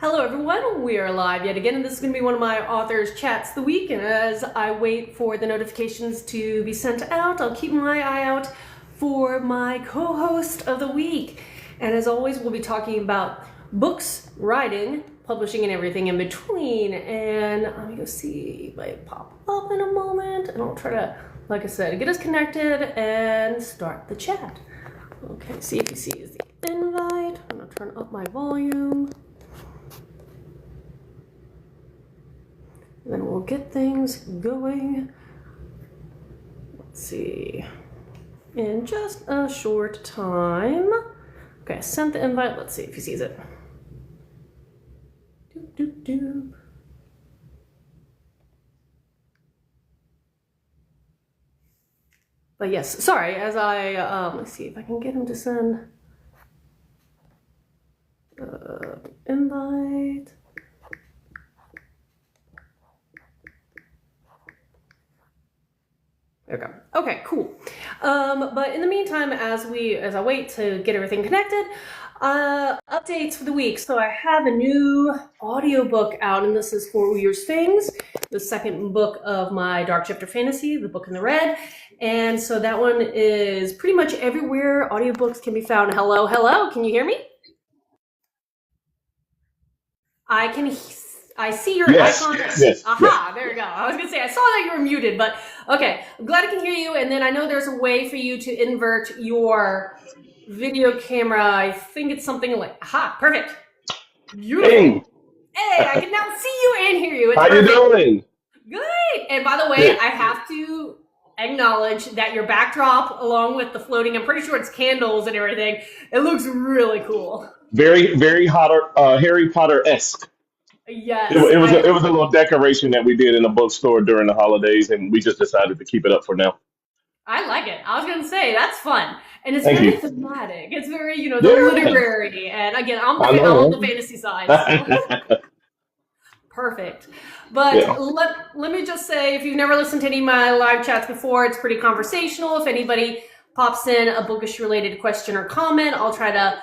Hello everyone, we are live yet again, and this is going to be one of my authors' chats of the week, and as I wait for the notifications to be sent out, I'll keep my eye out for my co-host of the week. And as always, we'll be talking about books, writing, publishing, and everything in between. And let me go see if I pop up in a moment, and I'll try to, like I said, get us connected and start the chat. Okay, see if he sees the invite. I'm going to turn up my volume. Then we'll get things going. Let's see. In just a short time. Okay, I sent the invite. Let's see if he sees it. Doop, doop, doop. But yes, sorry, as I, let's see if I can get him to send invite. There we go. Okay, cool. But in the meantime, as I wait to get everything connected, updates for the week. So I have a new audiobook out, and this is For Weir's Things, the second book of my Dark Chapter Fantasy, The Book in the Red. And so that one is pretty much everywhere audiobooks can be found. Hello, hello, can you hear me? I see your icon. Yes. Aha, there you go. I was going to say, I saw that you were muted, but okay. I'm glad I can hear you. And then I know there's a way for you to invert your video camera. I think it's something like, aha, perfect. Beautiful. Hey, I can now see you and hear you. It's How perfect. you doing? Good. And by the way, I have to acknowledge that your backdrop, along with the floating, I'm pretty sure it's candles and everything, it looks really cool. Very, very Harry Potter-esque. Yes. It was a little decoration that we did in a bookstore during the holidays, and we just decided to keep it up for now. I like it. I was going to say, that's fun. And it's Thank very you. thematic. It's very, the literary. And again, I'm on the fantasy side. So. Perfect. But let me just say, if you've never listened to any of my live chats before, it's pretty conversational. If anybody pops in a bookish related question or comment, I'll try to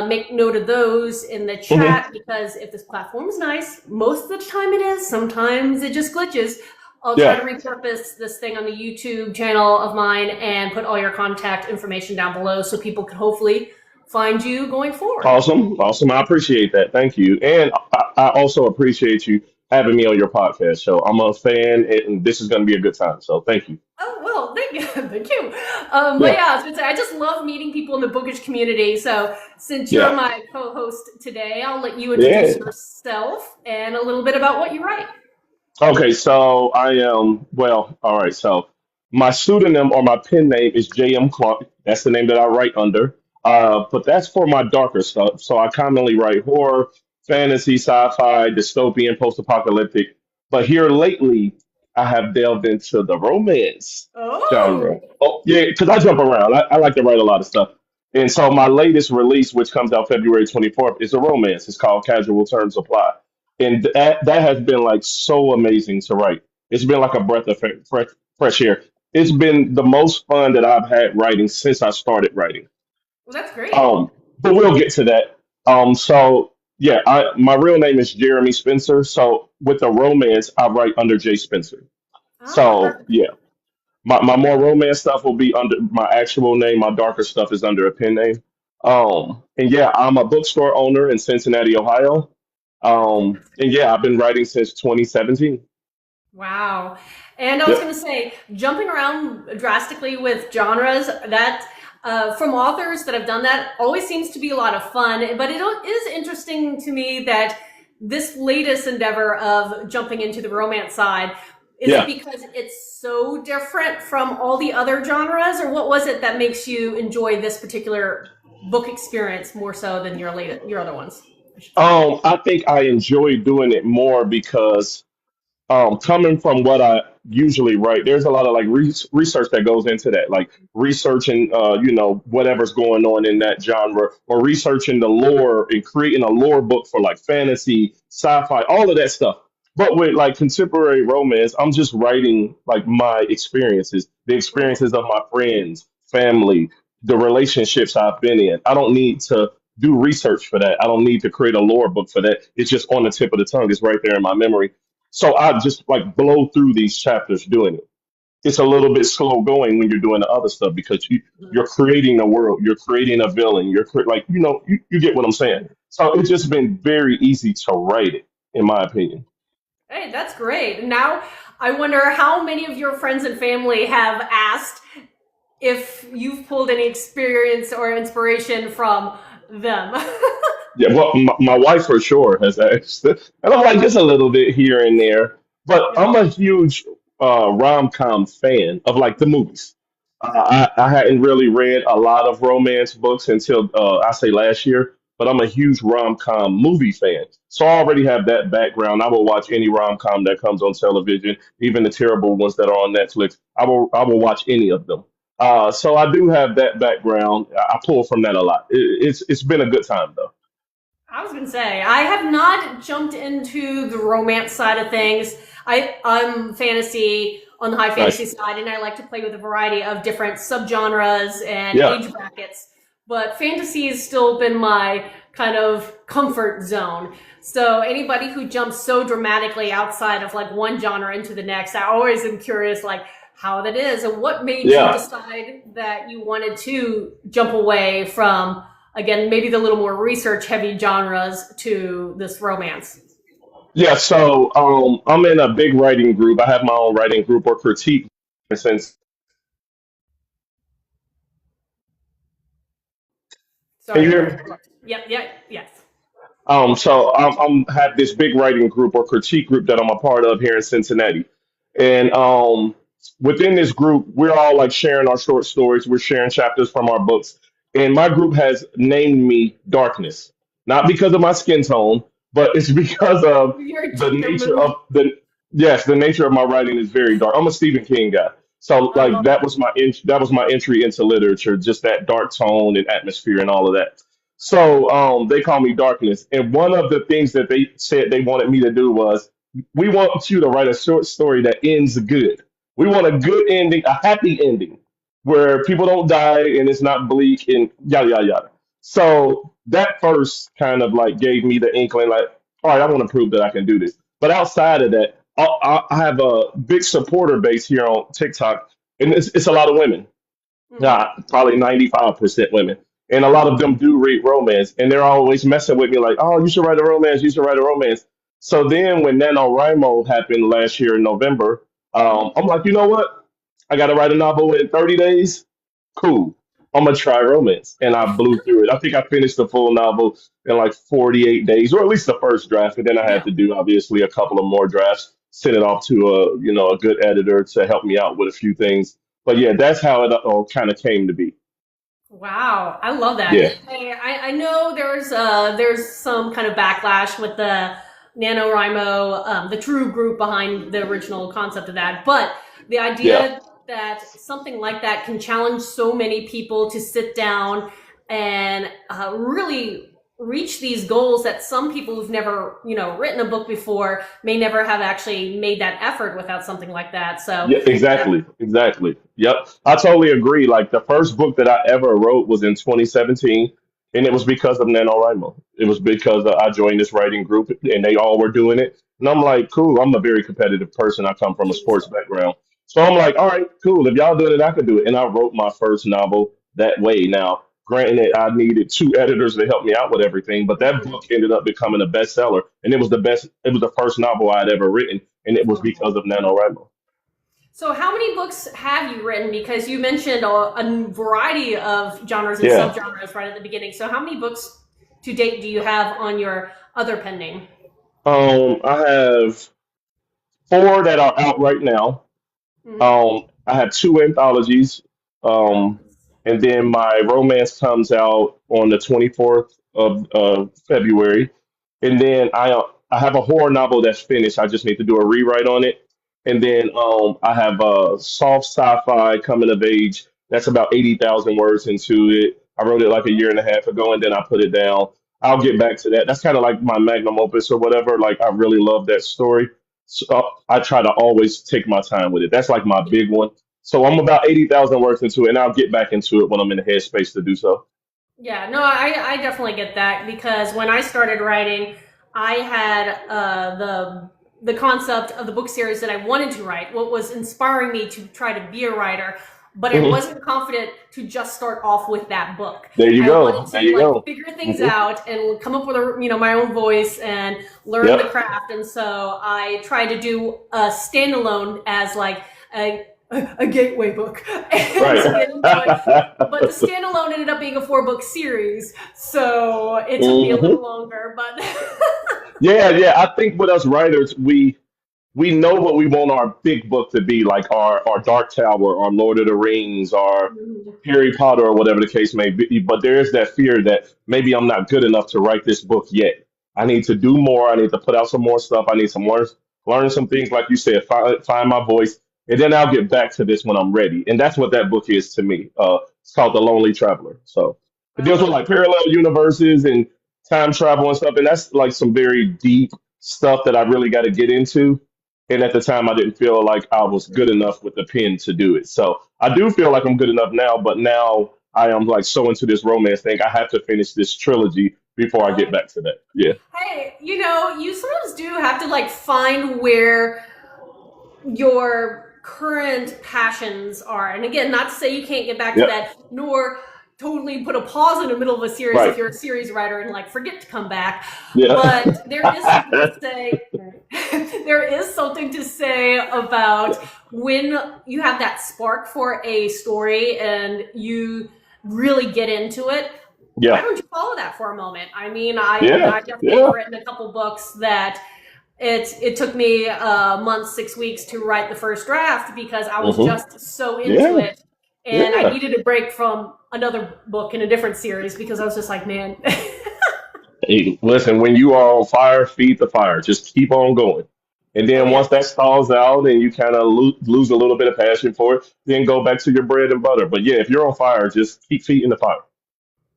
make note of those in the chat, because if this platform is nice, most of the time it is, sometimes it just glitches. I'll try to repurpose this thing on the YouTube channel of mine and put all your contact information down below so people can hopefully find you going forward. Awesome. I appreciate that. Thank you. And I also appreciate you having me on your podcast show. I'm a fan, and this is going to be a good time. So thank you. Oh, well, thank you. Thank you. But yeah, I was going to say, I just love meeting people in the bookish community. So since you're my co-host today, I'll let you introduce yourself and a little bit about what you write. Okay, so I am, all right. So my pseudonym or my pen name is J.M. Clark. That's the name that I write under. But that's for my darker stuff. So I commonly write horror, fantasy, sci-fi, dystopian, post-apocalyptic. But here lately, I have delved into the romance genre. Oh, yeah, because I jump around. I like to write a lot of stuff. And so my latest release, which comes out February 24th, is a romance. It's called Casual Terms Apply. And that has been like so amazing to write. It's been like a breath of fresh air. It's been the most fun that I've had writing since I started writing. Well, that's great. But we'll get to that. So yeah, my real name is Jeremy Spencer. So with the romance, I write under J Spencer. So yeah, my more romance stuff will be under my actual name. My darker stuff is under a pen name. And yeah, I'm a bookstore owner in Cincinnati, Ohio. And yeah, I've been writing since 2017. Wow. And I was going to say, jumping around drastically with genres, that from authors that have done that always seems to be a lot of fun. But it is interesting to me that this latest endeavor of jumping into the romance side, is it because it's so different from all the other genres, or what was it that makes you enjoy this particular book experience more so than your other ones? I think I enjoy doing it more because coming from what I usually write, there's a lot of like research that goes into that, like researching, whatever's going on in that genre, or researching the lore and creating a lore book for like fantasy, sci-fi, all of that stuff. But with like contemporary romance, I'm just writing like my experiences, the experiences of my friends, family, the relationships I've been in. I don't need to do research for that. I don't need to create a lore book for that. It's just on the tip of the tongue. It's right there in my memory. So I just like blow through these chapters doing it. It's a little bit slow going when you're doing the other stuff because you're creating a world, you're creating a villain, like you get what I'm saying. So it's just been very easy to write it, in my opinion. Hey, that's great. Now, I wonder how many of your friends and family have asked if you've pulled any experience or inspiration from them. Yeah, well, my wife for sure has asked, and I'm like just a little bit here and there, but I'm a huge rom-com fan of like the movies. I hadn't really read a lot of romance books until I say last year, but I'm a huge rom-com movie fan, so I already have that background. I will watch any rom-com that comes on television, even the terrible ones that are on Netflix. I will watch any of them. So I do have that background. I pull from that a lot. It's been a good time though. I was gonna say I have not jumped into the romance side of things. I'm fantasy on the high fantasy Nice. side, and I like to play with a variety of different subgenres and Yeah. age brackets. But fantasy has still been my kind of comfort zone. So anybody who jumps so dramatically outside of like one genre into the next, I always am curious, like how that is, and what made you Yeah. decide that you wanted to jump away from, again, maybe the little more research heavy genres to this romance. Yeah, so I'm in a big writing group. I have my own writing group or critique since. Can Sorry, you I hear was me? interrupted. Yep, yep, yes. So I'm have this big writing group or critique group that I'm a part of here in Cincinnati, and within this group, we're all like sharing our short stories. We're sharing chapters from our books, and my group has named me Darkness, not because of my skin tone, but it's because of the Your nature mood. of the yes, the nature of my writing is very dark. I'm a Stephen King guy, so I like love that. that was my entry into literature, just that dark tone and atmosphere and all of that. So they call me Darkness. And one of the things that they said they wanted me to do was, we want you to write a short story that ends good. We want a good ending, a happy ending, where people don't die and it's not bleak and yada yada yada. So that first kind of like gave me the inkling, like, all right, I want to prove that I can do this. But outside of that, I have a big supporter base here on TikTok, and it's a lot of women. Hmm. Yeah, probably 95% women. And a lot of them do read romance. And they're always messing with me like, oh, you should write a romance. You should write a romance. So then when NaNoWriMo happened last year in November, I'm like, you know what? I got to write a novel in 30 days. Cool. I'm going to try romance. And I blew through it. I think I finished the full novel in like 48 days, or at least the first draft. And then I had Yeah. to do, obviously, a couple of more drafts, send it off to a good editor to help me out with a few things. But yeah, that's how it all kind of came to be. Wow, I love that. Yeah, I know there's some kind of backlash with the NaNoWriMo, the true group behind the original concept of that, but the yeah, idea that something like that can challenge so many people to sit down and really reach these goals that some people who've never, written a book before may never have actually made that effort without something like that. So, yeah, yeah. exactly, exactly. Yep, I totally agree. Like the first book that I ever wrote was in 2017, and it was because of NaNoWriMo. It was because I joined this writing group, and they all were doing it. And I'm like, cool. I'm a very competitive person. I come from a sports background, so I'm like, all right, cool. If y'all doing it, I can do it. And I wrote my first novel that way. Now, granted, I needed two editors to help me out with everything, but that book ended up becoming a bestseller, and it was the best. It was the first novel I had ever written, and it was because of NaNoWriMo. So, how many books have you written? Because you mentioned a variety of genres and Yeah. subgenres right at the beginning. So, how many books to date do you have on your other pen name? I have four that are out right now. Hmm. I have two anthologies. Um, and then my romance comes out on the 24th of February. And then I have a horror novel that's finished. I just need to do a rewrite on it. And then I have a soft sci-fi coming of age that's about 80,000 words into it. I wrote it like a year and a half ago, and then I put it down. I'll get back to that. That's kind of like my magnum opus or whatever. Like I really love that story. So I try to always take my time with it. That's like my big one. So I'm about 80,000 words into it, and I'll get back into it when I'm in the headspace to do so. Yeah, no, I definitely get that because when I started writing, I had the concept of the book series that I wanted to write, what was inspiring me to try to be a writer, but I Hmm. wasn't confident to just start off with that book. There you I wanted go. There to you like go. figure things Hmm. out and come up with a my own voice and learn the Yep. craft. And so I tried to do a standalone as like a gateway book and to Right. get into it, but the standalone ended up being a 4 book series, so it took me a Hmm. little longer. But Yeah, yeah. I think with us writers, we know what we want our big book to be, like our Dark Tower, our Lord of the Rings, our Harry Potter, or whatever the case may be. But there is that fear that maybe I'm not good enough to write this book yet. I need to do more. I need to put out some more stuff. I need some learn some things, like you said, find my voice, and then I'll get back to this when I'm ready. And that's what that book is to me. It's called The Lonely Traveler. So it deals with oh, like parallel universes and time travel and stuff, and that's like some very deep stuff that I really got to get into. And at the time, I didn't feel like I was good enough with the pen to do it. So I do feel like I'm good enough now, but now I am like so into this romance thing. I have to finish this trilogy before I get oh. back to that. Yeah. Hey, you sometimes do have to like find where your current passions are. And again, not to say you can't get back to Yep. that, nor totally put a pause in the middle of a series if Right. you're a series writer and like forget to come back. Yeah. But there is something to say. There is something to say about when you have that spark for a story and you really get into it. Why Yeah. don't you follow that for a moment? I mean, I Yeah. definitely have Yeah. written a couple books that it took me a month, 6 weeks to write the first draft because I was Hmm. just so into Yeah. it, and I Yeah. needed a break from another book in a different series because I was just like, man. Hey, listen, when you are on fire, feed the fire. Just keep on going. And Oh then yeah, once that stalls out and you kind of lose a little bit of passion for it, then go back to your bread and butter. But yeah, if you're on fire, just keep feeding the fire.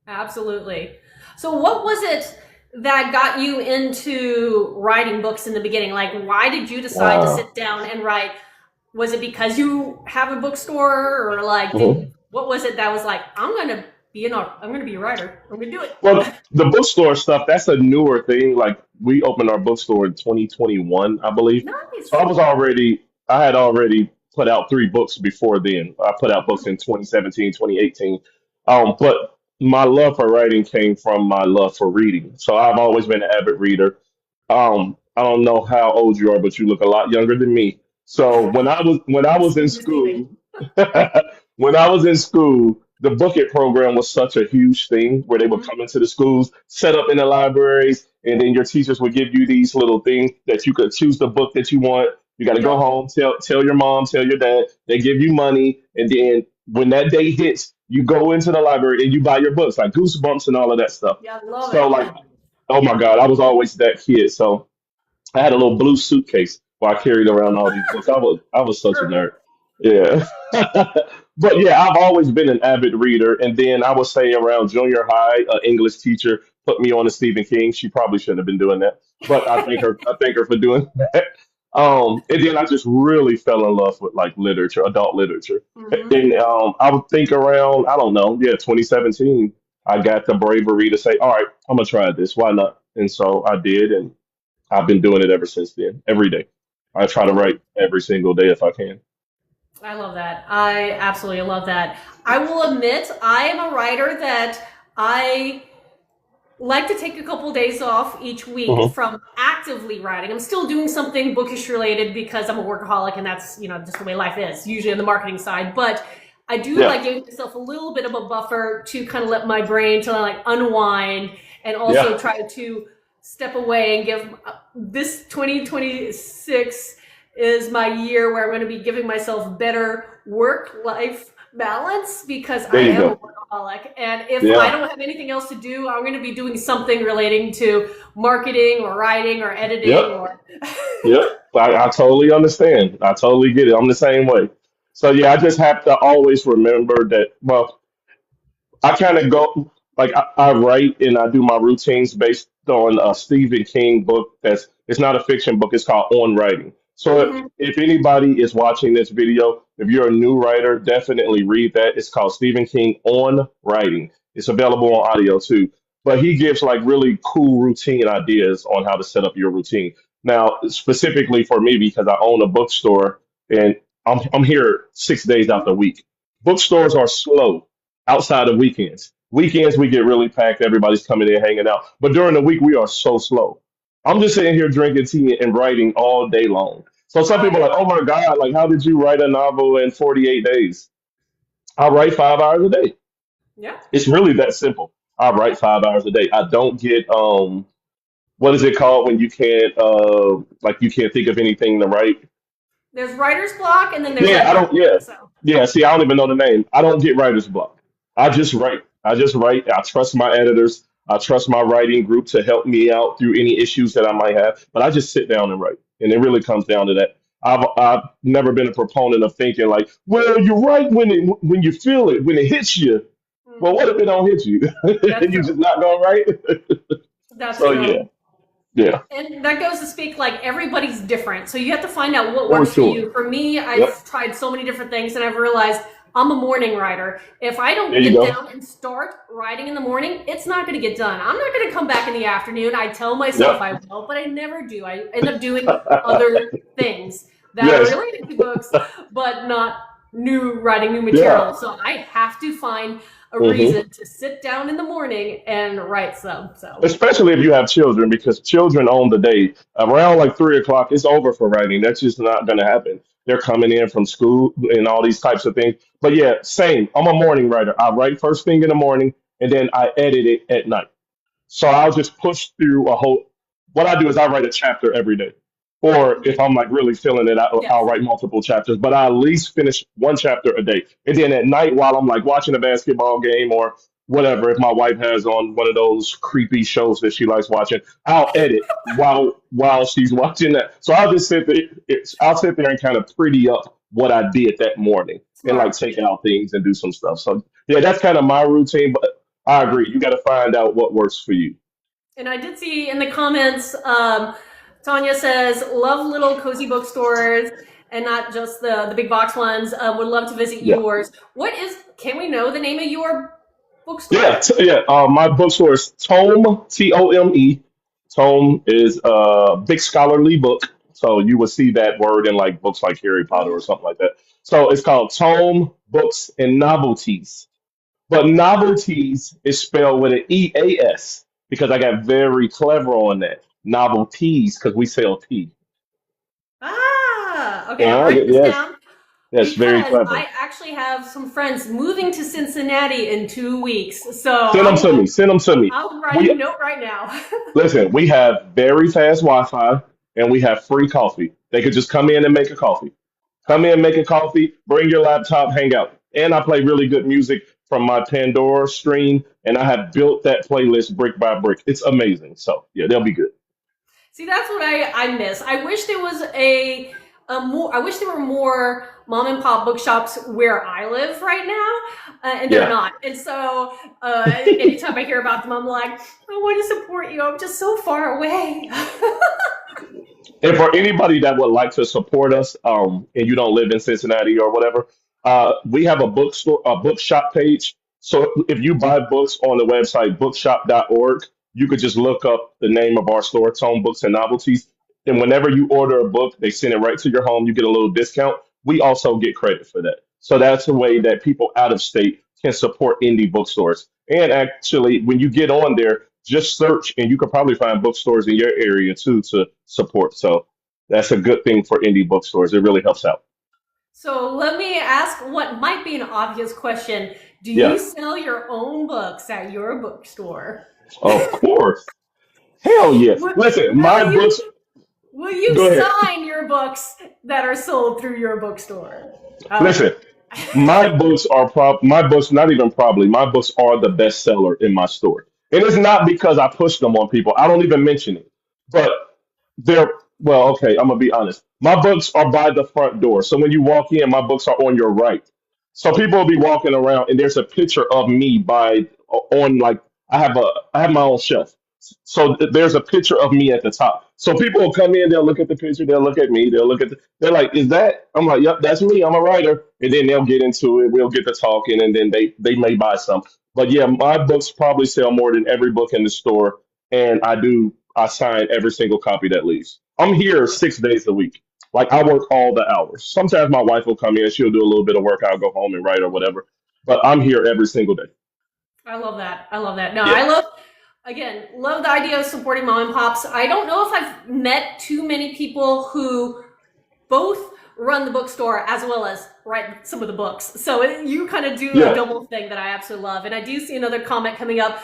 absolutely. So, what was it that got you into writing books in the beginning? Like, why did you decide to Wow. sit down and write? Was it because you have a bookstore, or like, Mhm. what was it that was like, I'm gonna be a writer. I'm gonna do it. Well, the bookstore stuff, that's a newer thing. Like we opened our bookstore in 2021, I believe. So Nice. I had already put out 3 books before then. I put out books in 2017, 2018. But my love for writing came from my love for reading. So I've always been an avid reader. I don't know how old you are, but you look a lot younger than me. So when I was in It's deceiving. school, when I was in school, the Book It program was such a huge thing where they would Mhm. come into the schools, set up in the libraries, and then your teachers would give you these little things that you could choose the book that you want. You got to go Yep. home, tell your mom, tell your dad. They give you money, and then when that day hits, you go into the library and you buy your books, like Goosebumps and all of that stuff. Yeah, I love So it. like, oh my God, I was always that kid. So I had a little blue suitcase where I carried around all these books. I was such a nerd. Perfect. Yeah. But yeah, I've always been an avid reader. And then I would say around junior high, an English teacher put me on to Stephen King. She probably shouldn't have been doing that, but I thank her for doing that. And then I just really fell in love with like literature, adult literature. Hmm. And I would think around, I don't know, yeah, 2017, I got the bravery to say, all right, I'm gonna try this. Why not? And so I did, and I've been doing it ever since then, every day. I try to write every single day if I can. I love that. I absolutely love that. I will admit, I am a writer that I like to take a couple days off each week Hmm. from actively writing. I'm still doing something bookish related because I'm a workaholic and that's, just the way life is, usually on the marketing side. But I do Yeah, like giving myself a little bit of a buffer to kind of let my brain to like unwind and also yeah. try to step away and give this 2026 is my year where I'm going to be giving myself better work life balance because There I you am a go. workaholic. And if I Yeah, don't have anything else to do, I'm going to be doing something relating to marketing or writing or editing yep, or. yep. I totally understand. I totally get it. I'm the same way. So yeah, I just have to always remember that. Well, I kind of go like I write and I do my routines based on a Stephen King book. That's it's not a fiction book. It's called On Writing. So Mhm. if anybody is watching this video, if you're a new writer, definitely read that. It's called Stephen King On Writing. It's available on audio too. But he gives like really cool routine ideas on how to set up your routine. Now, specifically for me, because I own a bookstore and I'm here 6 days out the week. Bookstores are slow outside of weekends. Weekends we get really packed. Everybody's coming in, hanging out. But during the week we are so slow. I'm just sitting here drinking tea and writing all day long. So some people are like, "Oh my God, like how did you write a novel in 48 days?" I write 5 hours a day. Yeah. It's really that simple. I write 5 hours a day. I don't get what is it called when you can't like you can't think of anything to write? There's writer's block, and then there's Yeah, like I don't. burnout. Yeah, So yeah. See, I don't even know the name. I don't get writer's block. I just write. I just write. I trust my editors. I trust my writing group to help me out through any issues that I might have. But I just sit down and write, and it really comes down to that. I've never been a proponent of thinking like, well, you write when you feel it, when it hits you. Well, what if it don't hit you? that's And you true. just not gonna write? That's So true. yeah, yeah, And that goes to speak like everybody's different. So you have to find out what for works for sure. you. For me, Yep. I've tried so many different things and I've realized I'm a morning writer. If I There don't you get go. down and start writing in the morning, it's not going to get done. I'm not going to come back in the afternoon. I tell myself Yep. I will, but I never do. I end up doing other things that are Yes. related to books, but not writing new Yeah. material. So I have to find a Hmm. reason to sit down in the morning and write some. So Especially if you have children, because children own the day. Around like 3 o'clock, it's over for writing. That's just not going to happen. They're coming in from school and all these types of things. But yeah, same. I'm a morning writer. I write first thing in the morning and then I edit it at night. So I'll just push through a whole. What I do is I write a chapter every day, or if I'm like really feeling it, I'll yes. write multiple chapters. But I at least finish one chapter a day, and then at night while I'm like watching a basketball game or whatever, if my wife has on one of those creepy shows that she likes watching, I'll edit while she's watching that. So I'll just sit there. I'll sit there and kind of pretty up what I did that morning and like Smart. take out things and do some stuff. So yeah, that's kind of my routine. But I agree, you got to find out what works for you. And I did see in the comments, Tanya says, love little cozy bookstores and not just the big box ones. Would love to visit Yeah. yours. Can we know the name of your Yeah, bookstore? yeah. My bookstore is Tome, Tome. Tome is a big scholarly book, so you will see that word in like books like Harry Potter or Mhm. something like that. So it's called Tome Books and Novelties. But novelties is spelled with an EAS because I got very clever on that. Novelties because we sell tea. Okay, I'm Yeah, writing this yes, down yes, very because clever. I actually have some friends moving to Cincinnati in 2 weeks. So Send them to me. Send them to me. I'm writing a We note right now. Listen, we have very fast Wi-Fi and we have free coffee. They could just come in and make a coffee. Come in, make a coffee, bring your laptop, hang out. And I play really good music from my Pandora stream, and I have built that playlist brick by brick. It's amazing. So yeah, they'll be good. See, that's what I miss. I wish there was a more. I wish there were more mom and pop bookshops where I live right now, and they're Yeah. not. And so, anytime I hear about them, I'm like, I want to support you. I'm just so far away. And for anybody that would like to support us, and you don't live in Cincinnati or whatever, we have a bookstore, a bookshop page. So if you buy books on the website bookshop.org, you could just look up the name of our store, Tone Books and Novelties. And whenever you order a book, they send it right to your home. You get a little discount. We also get credit for that. So that's a way that people out of state can support indie bookstores. And actually, when you get on there, just search and you could probably find bookstores in your area too to support. So that's a good thing for indie bookstores. It really helps out. So let me ask what might be an obvious question. Do you Yeah, sell your own books at your bookstore? of course. Hell yes. Will, Listen, will my you books. will you Go ahead. sign your books that are sold through your bookstore? Okay. Listen, my books, not even probably, my books are the best seller in my store. And it's not because I push them on people. I don't even mention it. But they're well, okay, I'm gonna be honest. My books are by the front door. So when you walk in, my books are on your right. So people will be walking around and there's a picture of me by on like I have my own shelf. So there's a picture of me at the top. So people will come in, they'll look at the picture, they'll look at me, they're like, is that? I'm like, yep, that's me. I'm a writer. And then they'll get into it. We'll get to talking, and then they may buy some. But yeah, my books probably sell more than every book in the store, and I sign every single copy that leaves. I'm here 6 days a week. Like I work all the hours. Sometimes my wife will come in, she'll do a little bit of work, I'll go home and write or whatever. But I'm here every single day. I love that. I love that. No, Yeah. I love, again, love the idea of supporting mom and pops. I don't know if I've met too many people who both run the bookstore as well as write some of the books. So you kind of do a Yeah. double thing that I absolutely love. And I do see another comment coming up.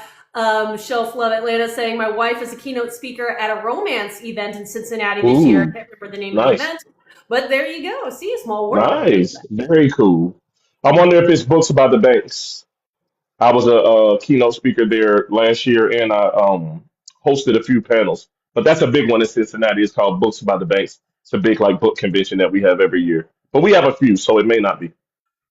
Shelf Love Atlanta saying, my wife is a keynote speaker at a romance event in Cincinnati this year. I Ooh, can't remember the name of the nice. event. But there you go. See, a small world. Nice. Very cool. I wonder if it's books about the banks. I was a keynote speaker there last year, and I hosted a few panels. But that's a big one in Cincinnati. It's called Books by the Banks. It's a big like book convention that we have every year. But we have a few, so it may not be.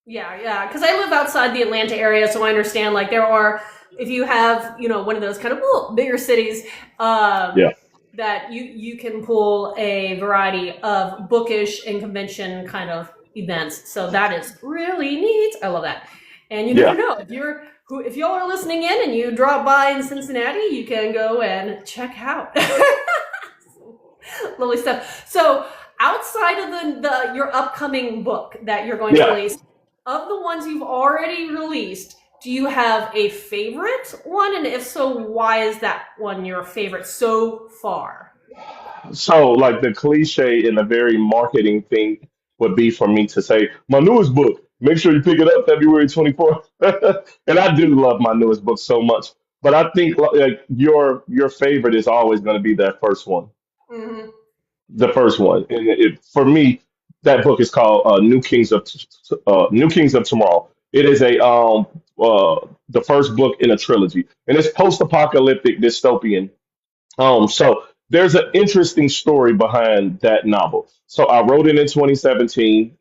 Yeah, yeah. Because I live outside the Atlanta area, so I understand like there are, if you have, one of those kind of bigger cities, Yeah, that you can pull a variety of bookish and convention kind of events. So that is really neat. I love that. And you never yeah, know if y'all are listening in and you drop by in Cincinnati, you can go and check out. Lovely stuff. So outside of your upcoming book that you're going to yeah. release, of the ones you've already released, do you have a favorite one? And if so, why is that one your favorite so far? So like the cliche and the very marketing thing would be for me to say my newest book. Make sure you pick it up February 24th. And I do love my newest book so much. But I think like your favorite is always going to be that first one. Hmm. The first one, and for me, that book is called New Kings of Tomorrow. It is a the first book in a trilogy, and it's post-apocalyptic dystopian. So there's an interesting story behind that novel. So I wrote it in 2017.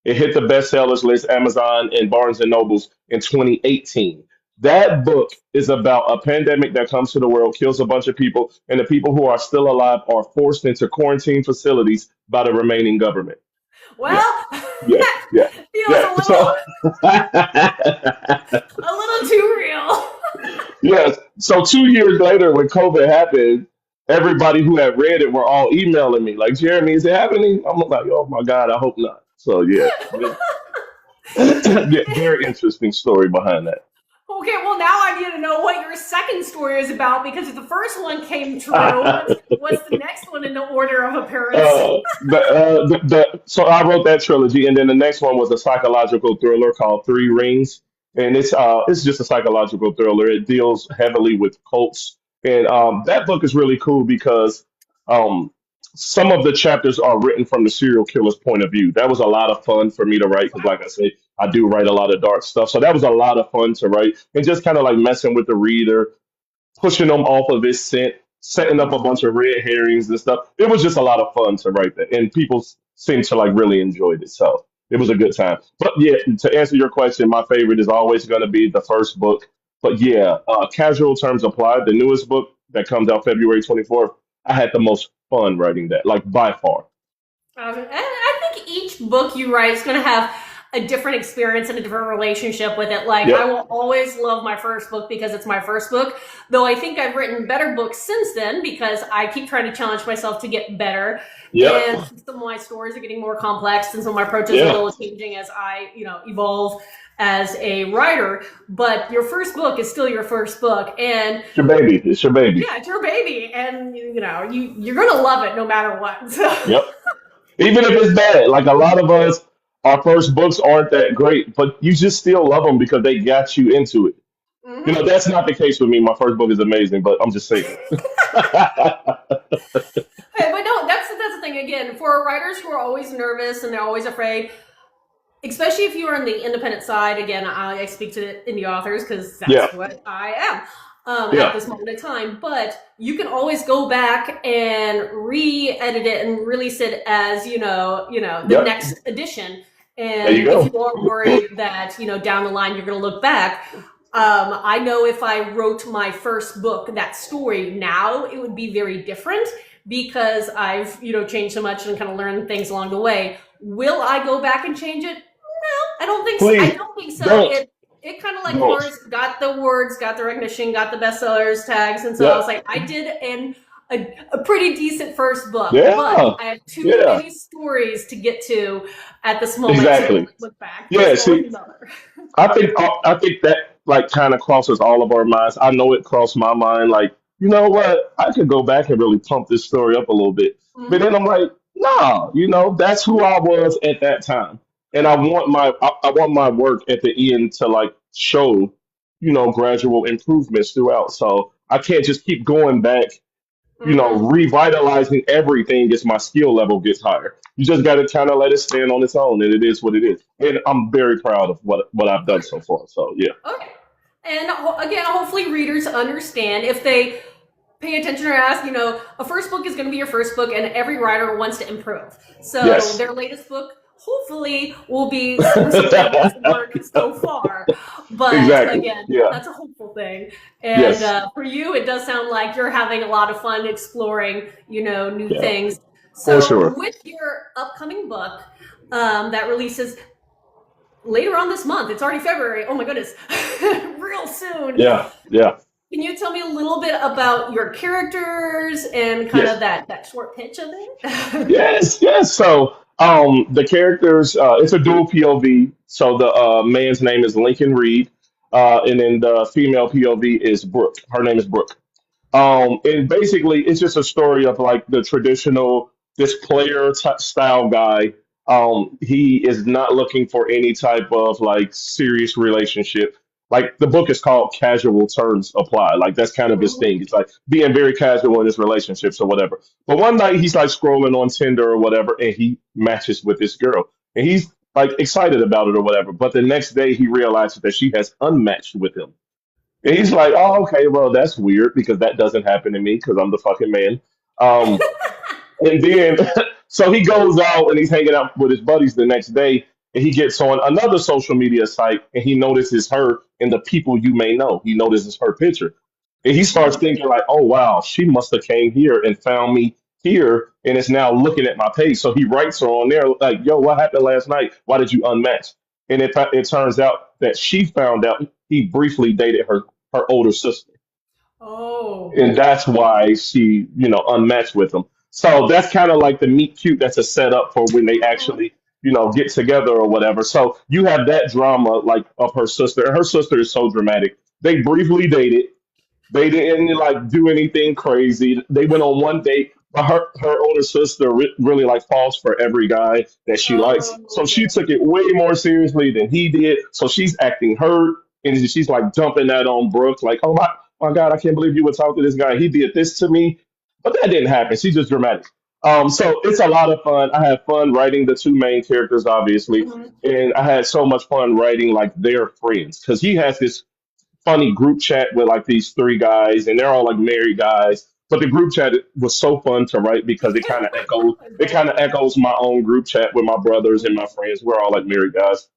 It hit the bestsellers list, Amazon and Barnes and Nobles in 2018. That book is about a pandemic that comes to the world, kills a bunch of people, and the people who are still alive are forced into quarantine facilities by the remaining government. Yeah, Well, yeah, that yeah, feels yeah. So, a little too real. yes. So 2 years later, when COVID happened, everybody who had read it were all emailing me like, "Jeremy, is it happening?" I'm like, "Oh my God, I hope not." So yeah, yeah, very interesting story behind that. Okay, well now I need to know what your second story is about because if the first one came true, what's the next one in the order of appearance? So I wrote that trilogy, and then the next one was a psychological thriller called Three Rings, and it's just a psychological thriller. It deals heavily with cults, and that book is really cool because um, some of the chapters are written from the serial killer's point of view. That was a lot of fun for me to write because, like I say, I do write a lot of dark stuff, so that was a lot of fun to write, and just kind of like messing with the reader, pushing them off of his scent, setting up a bunch of red herrings and stuff. It was just a lot of fun to write that, and people seemed to like really enjoyed it. So it was a good time. But yeah, to answer your question, my favorite is always going to be the first book. But yeah, casual terms apply. The newest book that comes out February 24th, I had the most fun writing that, like by far. And I think each book you write is going to have a different experience and a different relationship with it. Like, I Yep, will always love my first book because it's my first book, though I think I've written better books since then because I keep trying to challenge myself to get better. yep, And some of my stories are getting more complex and some of my approaches are a yeah. little changing as I, evolve as a writer. But your first book is still your first book. And It's your baby. It's your baby. yeah, it's your baby. And, you're going to love it no matter what. So. Yep. Even if it's bad, like a lot of us, our first books aren't that great, but you just still love them because they got you into it. Mhm. That's not the case with me. My first book is amazing, but I'm just saying. Hey, but no, that's the thing. Again, for writers who are always nervous and they're always afraid, especially if you are on the independent side. Again, I speak to the indie authors because Yeah, that's what I am at yeah, this moment in time. But you can always go back and re-edit it and release it as the yep. next edition. There you And if go. you are worried that down the line you're going to look back, I know if I wrote my first book, that story now, it would be very different because I've, changed so much and kind of learned things along the way. Will I go back and change it? No, I don't think so. I Please don't think so. don't. it kind of like Don't. yours got the words, got the recognition, got the bestsellers tags, and so I Yeah. was like, I did a pretty decent first book, but Yeah. I have too Yeah. many stories to get to at this moment to Exactly. look back. Yeah. First one was See, your mother. I think that like kind of crosses all of our minds. I know it crossed my mind. Like, you know what? I could go back and really pump this story up a little bit. But then Mm-hmm. I'm like, nah. That's who I was at that time, and I want my work at the end to like show gradual improvements throughout. So I can't just keep going back Mm-hmm. revitalizing everything as my skill level gets higher. You just got to kind of let it stand on its own, and it is what it is. And I'm very proud of what I've done so far. So yeah, Okay. And again, hopefully readers understand if they pay attention or ask, a first book is going to be your first book, and every writer wants to improve. So yes, their latest book hopefully will be with some of their best work so far. But exactly. again, Yeah, that's a hopeful thing. And yes, for you, it does sound like you're having a lot of fun exploring, new yeah, things. for So sure. with your upcoming book that releases later on this month, it's already February. Oh my goodness, real soon. Yeah, yeah, Can you tell me a little bit about your characters and kind of yes. that short pitch of it? Yes, yes. So, the characters, it's a dual POV. So the man's name is Lincoln Reed, and then the female POV is Brooke. Her name is Brooke. And basically, it's just a story of like the traditional this player style guy. He is not looking for any type of like serious relationship. Like the book is called Casual Terms Apply. Like that's kind of his thing. It's like being very casual in his relationships or whatever. But one night he's like scrolling on Tinder or whatever, and he matches with this girl, and he's like excited about it or whatever. But the next day he realizes that she has unmatched with him. And he's like, oh, okay, well, that's weird because that doesn't happen to me because I'm the fucking man. Um, and then, so he goes out and he's hanging out with his buddies the next day, and he gets on another social media site and he notices her and the people you may know. He notices her picture, and he starts thinking like, oh wow, she must have came here and found me here and is now looking at my page. So he writes her on there like, yo, what happened last night? Why did you unmatch? And it turns out that she found out he briefly dated her older sister, Oh. and that's why she unmatched with him. So that's kind of like the meet cute. That's a setup for when they Mhm. actually get together or whatever. So you have that drama like of her sister, and her sister is so dramatic. They briefly dated. They didn't like do anything crazy. They went on one date, but her older sister really like falls for every guy that she likes. So Oh, she yeah. took it way more seriously than he did. So she's acting hurt, and she's like dumping that on Brooke, like, "Oh my God, I can't believe you would talk to this guy. He did this to me." But that didn't happen. She's just dramatic. So it's a lot of fun. I had fun writing the two main characters, obviously, Mhm. and I had so much fun writing like their friends because he has this funny group chat with like these three guys, and they're all like married guys. But the group chat was so fun to write because I it bet. kind of echoes my own group chat with my brothers and my friends. We're all like married guys.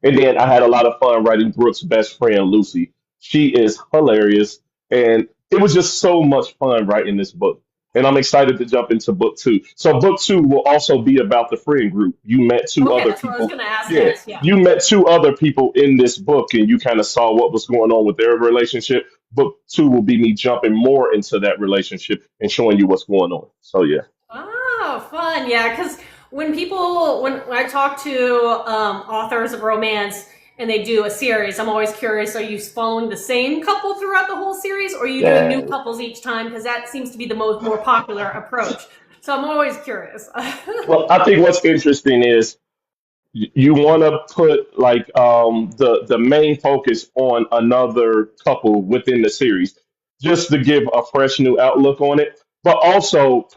And then I had a lot of fun writing Brooke's best friend, Lucy. She is hilarious. And it was just so much fun writing this book. And I'm excited to jump into book two. So, book two will also be about the friend group. You met two Okay, other that's what I was people. going to ask Yeah, next. Yeah. you met two other people in this book, and you kind of saw what was going on with their relationship. Book two will be me jumping more into that relationship and showing you what's going on. So, yeah. Oh, fun. Yeah, because when I talk to authors of romance and they do a series, I'm always curious, are you following the same couple throughout the whole series, or are you doing new Yeah. couples each time? Because that seems to be the more popular approach. So I'm always curious. Well, I think what's interesting is you want to put like the main focus on another couple within the series just to give a fresh new outlook on it, but also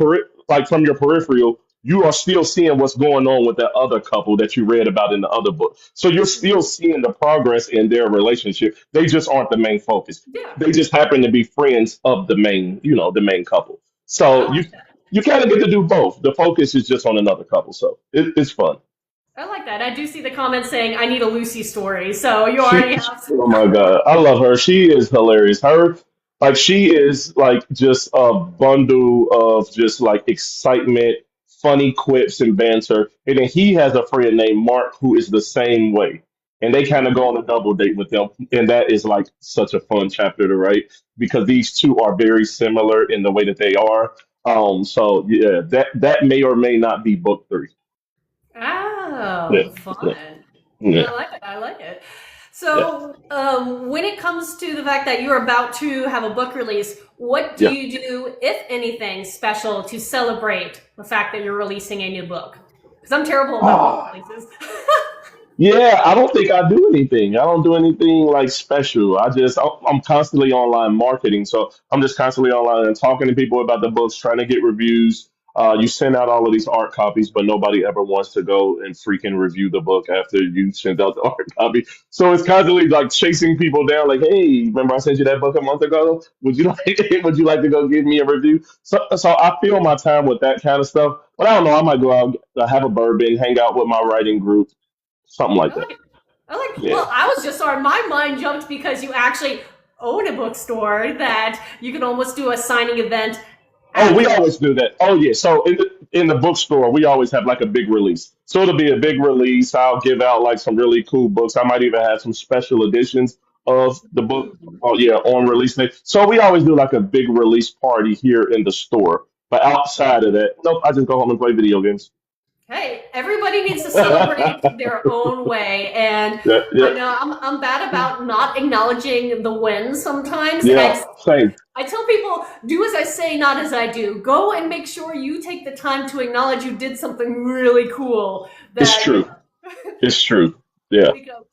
like from your peripheral you are still seeing what's going on with that other couple that you read about in the other book, so you're still seeing the progress in their relationship. They just aren't the main focus. Yeah, They just happen to be friends of the main couple. I So you like that. you kind of get to do both. The focus is just on another couple, so it's fun. I like that. I do see the comments saying I need a Lucy story. So you She, already have. oh my God, I love her. She is hilarious. She is like just a bundle of just like excitement, funny quips and banter. And then he has a friend named Mark who is the same way. and they kind of go on a double date with them, and that is like such a fun chapter to write because these two are very similar in the way that they are. So yeah, that may or may not be book three. Yeah, Oh, fun. yeah, yeah, I like it. I like it. yeah, So, when it comes to the fact that you're about to have a book release, what do yeah. you do, if anything, special to celebrate the fact that you're releasing a new book? Because I'm terrible about book Ah, releases. yeah, I don't think I do anything. I don't do anything like special. I'm constantly online marketing, so I'm just constantly online and talking to people about the books, trying to get reviews. You send out all of these art copies, but nobody ever wants to go and freaking review the book after you send out the art copy. So it's constantly like chasing people down, like, "Hey, remember I sent you that book a month ago? Would you like would you like to go give me a review?" So I fill my time with that kind of stuff. But I don't know. I might go out, have a bourbon, hang out with my writing group, something like I that. like, I like, Yeah. well, I was just sorry. My mind jumped because you actually own a bookstore that you can almost do a signing event Oh, we after. always do that. Oh, yeah. So in the bookstore, we always have like a big release. So it'll be a big release. I'll give out like some really cool books. I might even have some special editions of the book. Oh, yeah, on release day. So we always do like a big release party here in the store. But outside of that, nope. I just go home and play video games. Hey, everybody needs to celebrate their own way, and Yeah, I yeah, know I'm bad about not acknowledging the wins sometimes. And yeah. Same. I tell people, do as I say, not as I do. Go and make sure you take the time to acknowledge you did something really cool. It's That true. It's true. Yeah. because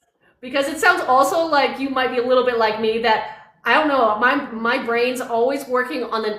because it sounds also like you might be a little bit like me that I don't know, my brain's always working on the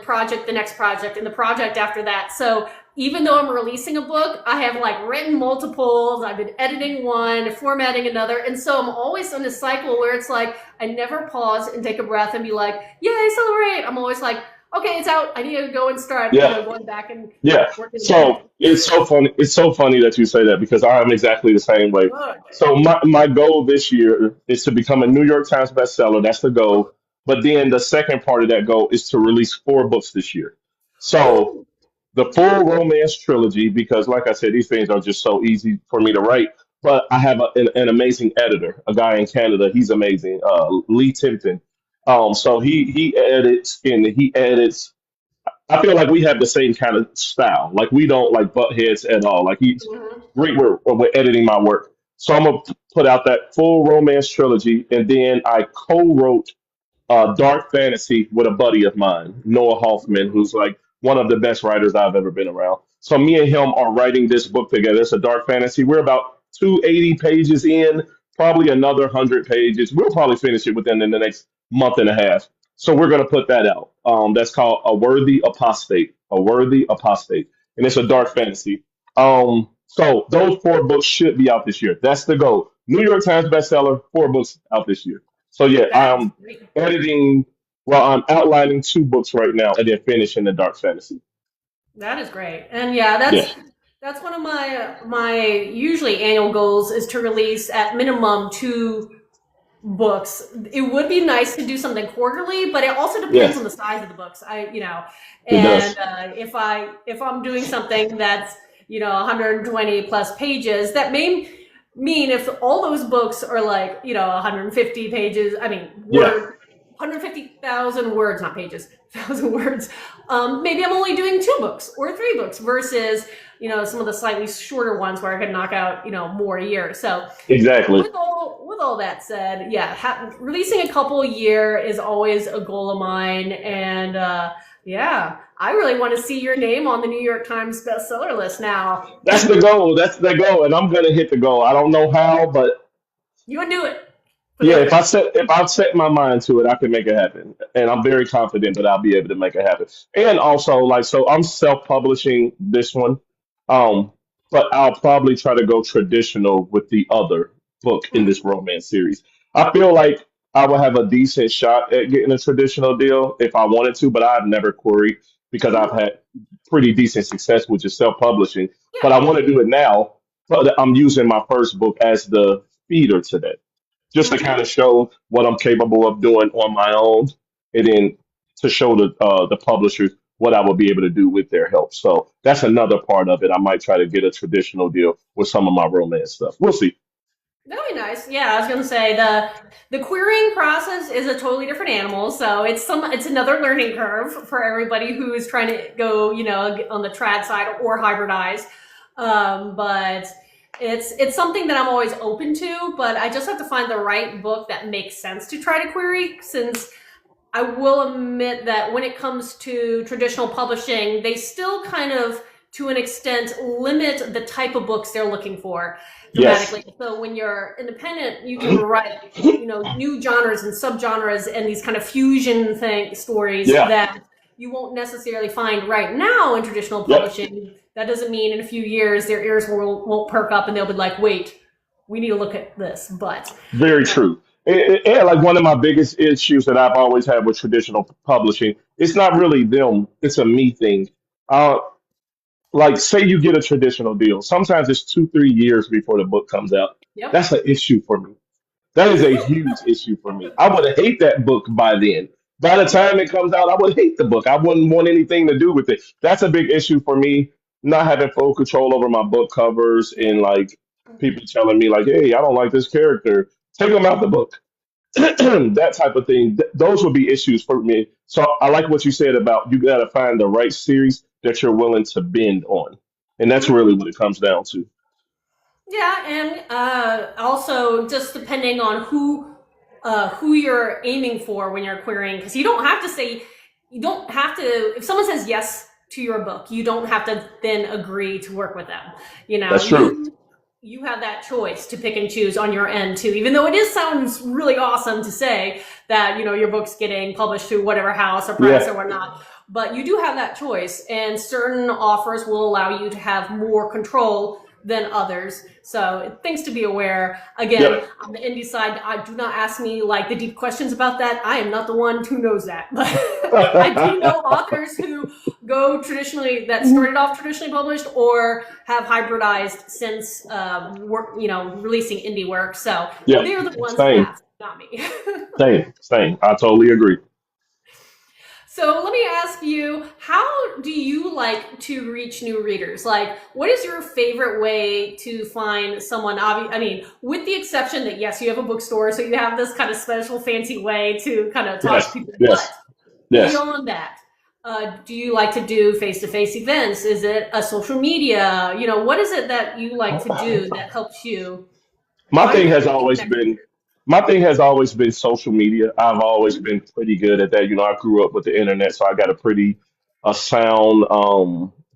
next project, and the project after that. So even though I'm releasing a book, I have like written multiples, I've been editing one, formatting another, and so I'm always in a cycle where it's like I never pause and take a breath and be like, "Yay, celebrate!" I'm always like, "Okay, it's out. I need to go and start, Yeah. going back and Yeah. working again." So it's so funny. It's so funny that you say that because I am exactly the same way. Okay. So my goal this year is to become a New York Times bestseller. That's the goal. But then the second part of that goal is to release four books this year. So Ooh. the full romance trilogy, because like I said, these things are just so easy for me to write. But I have an amazing editor, a guy in Canada. He's amazing, Lee Tipton. So he edits and he edits. I feel like we have the same kind of style. Like we don't like butt heads at all. Like he's Mhm. great with editing my work. So I'm gonna put out that full romance trilogy, and then I co-wrote dark fantasy with a buddy of mine, Noah Hoffman, who's like one of the best writers I've ever been around. So me and him are writing this book together. It's a dark fantasy. We're about 280 pages in, probably another 100 pages. We'll probably finish it within the next month and a half. So we're going to put that out. That's called A Worthy Apostate. A Worthy Apostate. And it's a dark fantasy. So those four books should be out this year. That's the goal. New York Times bestseller, four books out this year. So yeah, That is I'm great. editing. Well, I'm outlining two books right now, and then finishing the dark fantasy. That is great. And yeah, Yeah, that's one of my usually annual goals is to release at minimum two books. It would be nice to do something quarterly, but it also depends yeah, on the size of the books. it And does. if I'm doing something that's 120 plus pages, that may mean if all those books are like 150 pages. I mean, Yeah, 150,000 words, not pages, 1,000 words. Maybe I'm only doing two books or three books versus some of the slightly shorter ones where I could knock out more a year. So exactly. with all that said, yeah, releasing a couple a year is always a goal of mine, and yeah, I really want to see your name on the New York Times bestseller list now. That's the goal. That's the goal, and I'm gonna hit the goal. I don't know how, but You would do it. Put it yeah, out there. if I set my mind to it, I can make it happen, and I'm very confident that I'll be able to make it happen. And also, like, so I'm self-publishing this one, um, but I'll probably try to go traditional with the other book in Mm. this romance series. I feel like I will have a decent shot at getting a traditional deal if I wanted to, but I've never queried because I've Mhm. had pretty decent success with just self-publishing. But Yeah. I want to do it now, but I'm using my first book as the feeder to that just to Mhm. kind of show what I'm capable of doing on my own, and then to show the publishers what I will be able to do with their help. So that's another part of it. I might try to get a traditional deal with some of my romance stuff. We'll see. That'd be nice. Yeah, I was gonna say the querying process is a totally different animal, so it's another learning curve for everybody who is trying to go, on the trad side or hybridize. But it's something that I'm always open to, but I just have to find the right book that makes sense to try to query, since I will admit that when it comes to traditional publishing, they still kind of, to an extent, limit the type of books they're looking for Yes. dramatically. So when you're independent, you can write, new genres and subgenres and these kind of fusion stories Yeah. that you won't necessarily find right now in traditional Yep. publishing. That doesn't mean in a few years their ears won't perk up and they'll be like, wait, we need to look at this. But Very uh, true. And like one of my biggest issues that I've always had with traditional publishing, it's not really them, it's a me thing. Uh, like say you get a traditional deal. Sometimes it's 2, 3 years before the book comes out. yep. That's an issue for me. That is a huge issue for me. I would hate that book by then. By the time it comes out, I would hate the book. I wouldn't want anything to do with it. That's a big issue for me. Not having full control over my book covers and like people telling me like, "Hey, I don't like this character. Take them out the book." That type of thing. Those would be issues for me. So I like what you said about you got to find the right series that you're willing to bend on, and that's Mhm. really what it comes down to. Yeah, and also just depending on who you're aiming for when you're querying, because you don't have to. If someone says yes to your book, you don't have to then agree to work with them. You know, That's true. you have that choice to pick and choose on your end too. Even though sounds really awesome to say that your book's getting published through whatever house or press Yeah. or whatnot, but you do have that choice, and certain offers will allow you to have more control than others. So things to be aware. Again, Yep. on the indie side, I do not ask me like the deep questions about that. I am not the one who knows that, but I do know authors who go traditionally that started off traditionally published or have hybridized since releasing indie work. So Yep. they're the ones to Same. ask, not me. Same. Same. I totally agree. So let me ask you, how do you like to reach new readers? Like, what is your favorite way to find someone? I mean, with the exception that, yes, you have a bookstore, so you have this kind of special fancy way to kind of talk to Yes. people. But Yes. Yes. beyond that, do you like to do face-to-face events? Is it a social media? What is it that you like to do that helps you my find thing has people and always connect with been my thing has always been social media. I've always been pretty good at that. I grew up with the internet, so I got a pretty a sound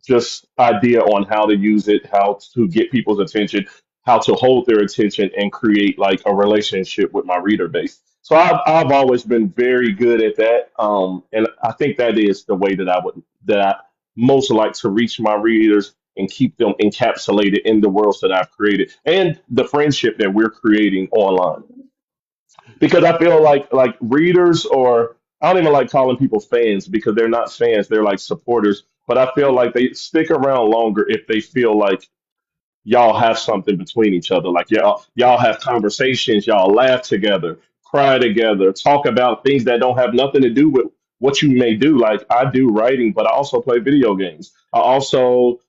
just idea on how to use it, how to get people's attention, how to hold their attention and create like a relationship with my reader base. So I've always been very good at that. And I think that is the way that I most like to reach my readers and keep them encapsulated in the worlds that I've created and the friendship that we're creating online. them? Because I feel like readers or I don't even like calling people fans because they're not fans, they're like supporters. But I feel like they stick around longer if they feel like y'all have something between each other. Like y'all have conversations, y'all laugh together, cry together, talk about things that don't have nothing to do with what you may do. Like I do writing, but I also play video games. I also,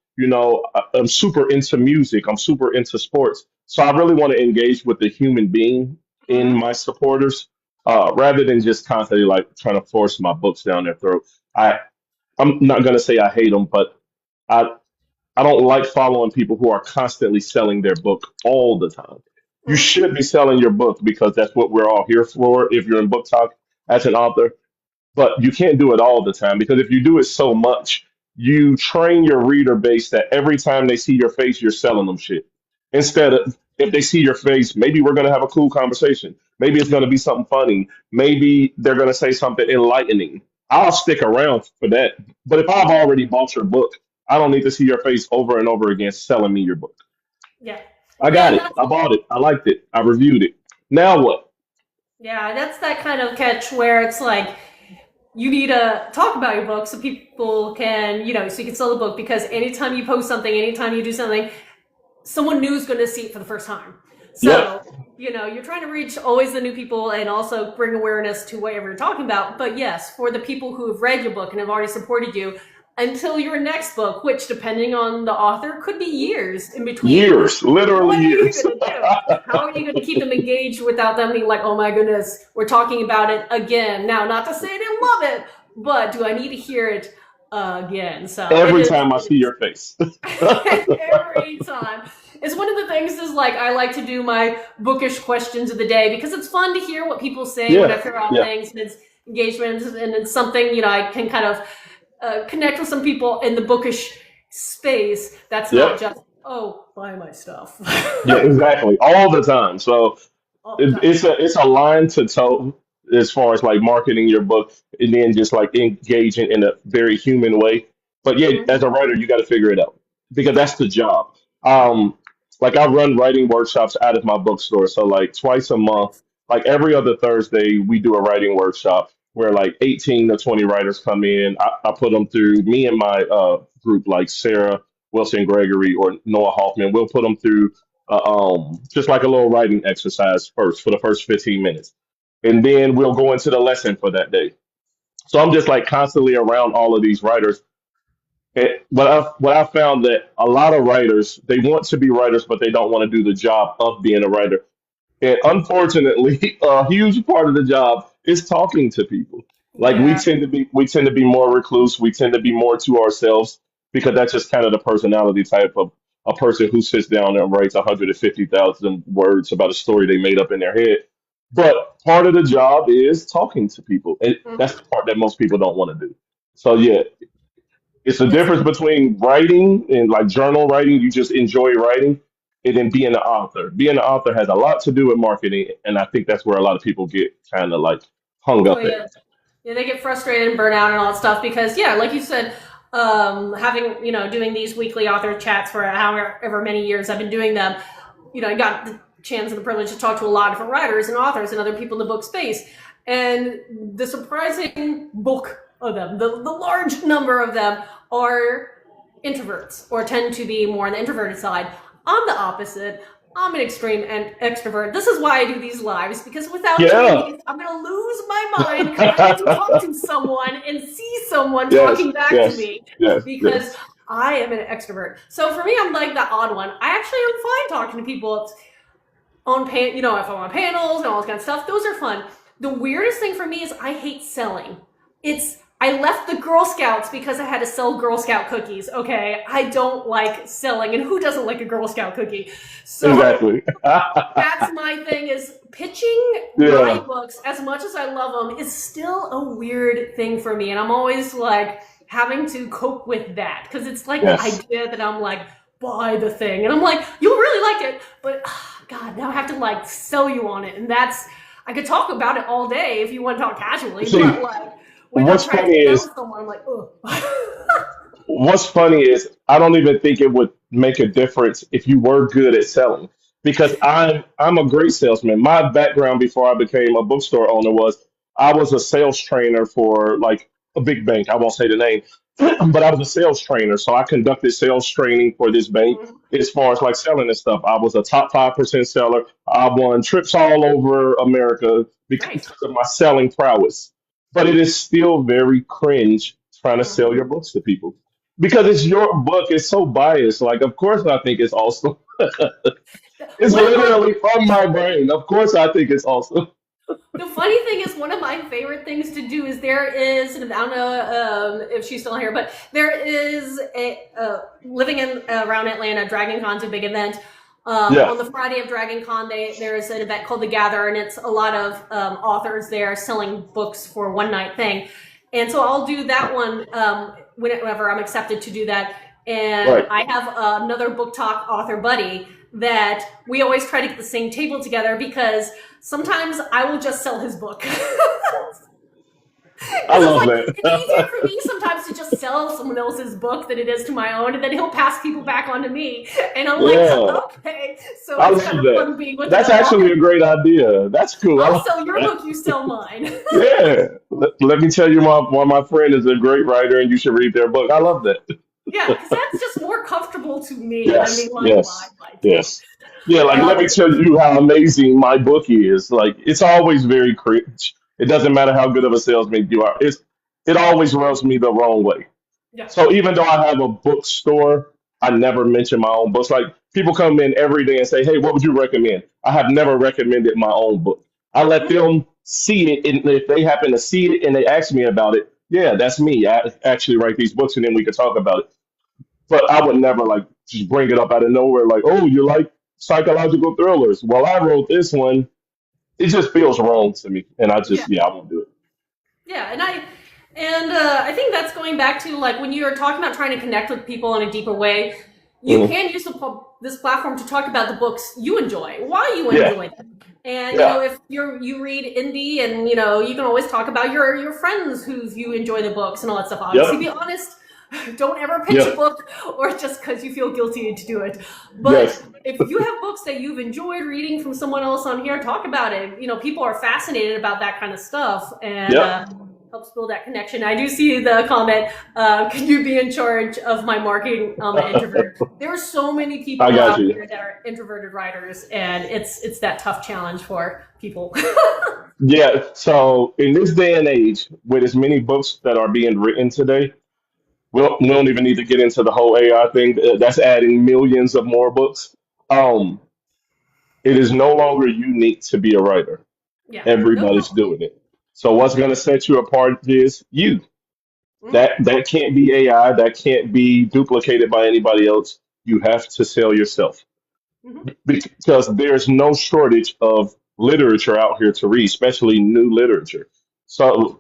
I'm super into music. I'm super into sports. So I really want to engage with the human being in Mhm. my supporters, rather than just constantly like trying to force my books down their throat. I'm not gonna say I hate them, but I I don't like following people who are constantly selling their book all the time. You Mhm. should be selling your book because that's what we're all here for if you're in book talk as an author. But you can't do it all the time because if you do it so much, you train your reader base that every time they see your face, you're selling them shit. Instead of if they see your face, maybe we're going to have a cool conversation. Maybe it's going to be something funny. Maybe they're going to say something enlightening. I'll stick around for that. But if I've already bought your book, I don't need to see your face over and over again selling me your book. Yeah. I Yeah, got and it. that's I bought it. I liked it. I reviewed it. Now what? yeah, that's that kind of catch where it's like you need to talk about your book so people can, so you can sell the book, because anytime you post something, anytime you do something, someone new is going to see it for the first time. Yep. So, you're trying to reach always the new people and also bring awareness to whatever you're talking about. But yes, for the people who have read your book and have already supported you, until your next book, which, depending on the author, could be years in between. Years, literally What are you years. going to do? How are you going to keep them engaged without them being like, oh my goodness, we're talking about it again? Now, not to say I didn't love it, but do I need to hear it again? So Every time I see your face. every time. It's one of the things is like I like to do my bookish questions of the day because it's fun to hear what people say when I Yeah, figure out yeah, things and it's engagement and it's something I can kind of connect with some people in the bookish space. That's not yep. just buy my stuff Yeah, exactly. All the time. So all the time. it's a line to toe as far as like marketing your book and then just like engaging in a very human way. But yeah, Mhm. as a writer, you got to figure it out because Yeah. that's the job. Um, like I run writing workshops out of my bookstore, so like twice a month, Nice. like every other Thursday, we do a writing workshop where like 18 to 20 writers come in. I put them through me and my group, like Sarah Wilson Gregory or Noah Hoffman. We'll put them through just like a little writing exercise first for the first 15 minutes. And then we'll go into the lesson for that day. So I'm just like constantly around all of these writers. What I found that a lot of writers, they want to be writers, but they don't want to do the job of being a writer. And unfortunately, a huge part of the job is talking to people. Like Yeah. we tend to be more recluse. We tend to be more to ourselves because that's just kind of the personality type of a person who sits down and writes 150,000 words about a story they made up in their head. But part of the job is talking to people, and that's Mhm. the part that most people don't want to do. So yeah, it's the It's difference between writing and like journal writing. You just enjoy writing, and then being an author. Being an author has a lot to do with marketing, and I think that's where a lot of people get kind of like hung oh up at. yeah. Yeah, they get frustrated and burn out and all that stuff because, yeah, like you said, having, doing these weekly author chats for however many years I've been doing them, I got the chance and the privilege to talk to a lot of different writers and authors and other people in the book space. And the surprising bulk of them, the large number of them, are introverts or tend to be more on the introverted side. I'm the opposite. I'm an extreme and extrovert. This is why I do these lives because without doing Yeah. these, I'm going to lose my mind because I like to talk to someone and see someone Yes. talking back to Yes. me Yes. because Yes. I am an extrovert. So for me, I'm like the odd one. I actually am fine talking to people on if I'm on panels and all this kind of stuff. Those are fun. The weirdest thing for me is I hate selling. I left the Girl Scouts because I had to sell Girl Scout cookies. Okay, I don't like selling, and who doesn't like a Girl Scout cookie? So Exactly. that's my thing is pitching my Yeah. books as much as I love them is still a weird thing for me, and I'm always like having to cope with that because it's like the Yes. idea that I'm like buy the thing, and I'm like you'll really like it, but God, now I have to like sell you on it, and that's I could talk about it all day if you want to talk casually, See, but like when I'm what's trying to funny is sell someone, I'm like, oh. What's funny is I don't even think it would make a difference if you were good at selling because I'm a great salesman. My background before I became a bookstore owner was I was a sales trainer for like a big bank. I won't say the name, but I was a sales trainer. So I conducted sales training for this bank as far as like selling and stuff. I was a top 5% seller. I won trips all over America because Nice. of my selling prowess. But it is still very cringe trying to sell Mhm. your books to people because it's your book. It's so biased. Like, of course, I think it's awesome. It's One of my literally from my brain. Of course, I think it's awesome. The funny thing is, one of my favorite things to do is there is, and I don't know if she's still here, but there is a living in around Atlanta. Dragon Con's a big event. Yeah, On the Friday of Dragon Con, there is an event called The Gather, and it's a lot of authors there selling books for a one night thing. And so I'll do that one whenever I'm accepted to do that. And right. I have another book talk author buddy that we always try to get the same table together because sometimes I will just sell his book. I Because it's love like it's easier that. for me sometimes to just sell someone else's book than it is to my own, and then he'll pass people back on to me, and I'm like, Yeah, okay. So I it's love kind of that. fun being with That's another actually author. a great idea. That's cool. I I'll like sell your that. book, you sell mine. Yeah. Let me tell you, my friend is a great writer, and you should read their book. I love that. Yeah, because that's just more comfortable to me, and I mean, Yes, like my yes, life. yes. Yeah, like let me Um, tell you how amazing my book is. Like it's always very cringe. It doesn't matter how good of a salesman you are. It always rubs me the wrong way. Yeah. So even though I have a bookstore, I never mention my own books. Like people come in every day and say, "Hey, what would you recommend?" I have never recommended my own book. I let Mhm. them see it, and if they happen to see it and they ask me about it, yeah, that's me. I actually write these books, and then we could talk about it. But I would never like just bring it up out of nowhere, like, "Oh, you like psychological thrillers? Well, I wrote this one." It just feels wrong to me, and I Yeah. just yeah, I won't do it. Yeah, I think that's going back to like when you're talking about trying to connect with people in a deeper way. You Mhm. can use this platform to talk about the books you enjoy, why you Yeah, enjoy them, and yeah, if you read indie, and you can always talk about your friends whose you enjoy the books and all that stuff. Obviously, yep, be honest. Don't ever pitch a yep, book or just because you feel guilty to do it. But yes, if you have books that you've enjoyed reading from someone else on here, talk about it. People are fascinated about that kind of stuff, and yep. helps build that connection. I do see the comment, can you be in charge of my marketing? I'm an introvert. There are so many I people got out you. here that are introverted writers, and it's that tough challenge for people. Yeah. So in this day and age, with as many books that are being written today, we don't even need to get into the whole AI thing. That's adding millions of more books. Um, it is no longer unique to be a writer. Yeah. No, Everybody's no. doing it. So what's going to set you apart is you. Mhm. That can't be AI. That can't be duplicated by anybody else. You have to sell yourself Mhm. because there's no shortage of literature out here to read, especially new literature. So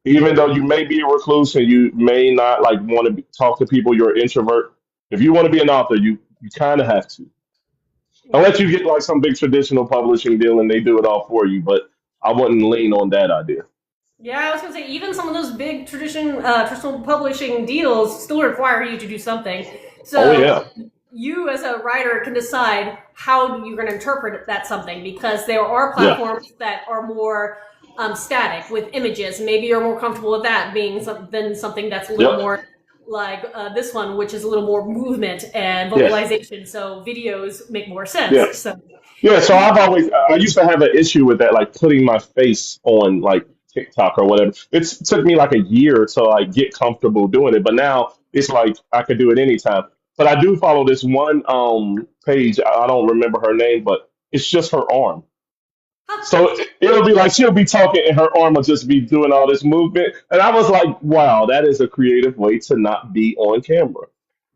even though you may be a recluse and you may not like want to talk to people, you're an introvert. If you want to be an author, you kind of have to, Yeah. unless you get like some big traditional publishing deal and they do it all for you. But I wouldn't lean on that idea. Yeah, I was gonna say even some of those big traditional publishing deals still require you to do something. Oh So yeah, you, as a writer, can decide how you're going to interpret that something, because there are yeah, platforms that are more static with images. Maybe you're more comfortable with that being than something that's a little yep, more like this one, which is a little more movement and yes, vocalization. So videos make more sense. yeah. So Yeah, so you, I used to have an issue with that, like putting my face on like TikTok or whatever. It took me like a year to like get comfortable doing it, but now it's like I could do it anytime. But I do follow this one page. I don't remember her name, but it's just her arm. huh, So it'll be like she'll be talking and her arm will just be doing all this movement. And I was like, wow, that is a creative way to not be on camera.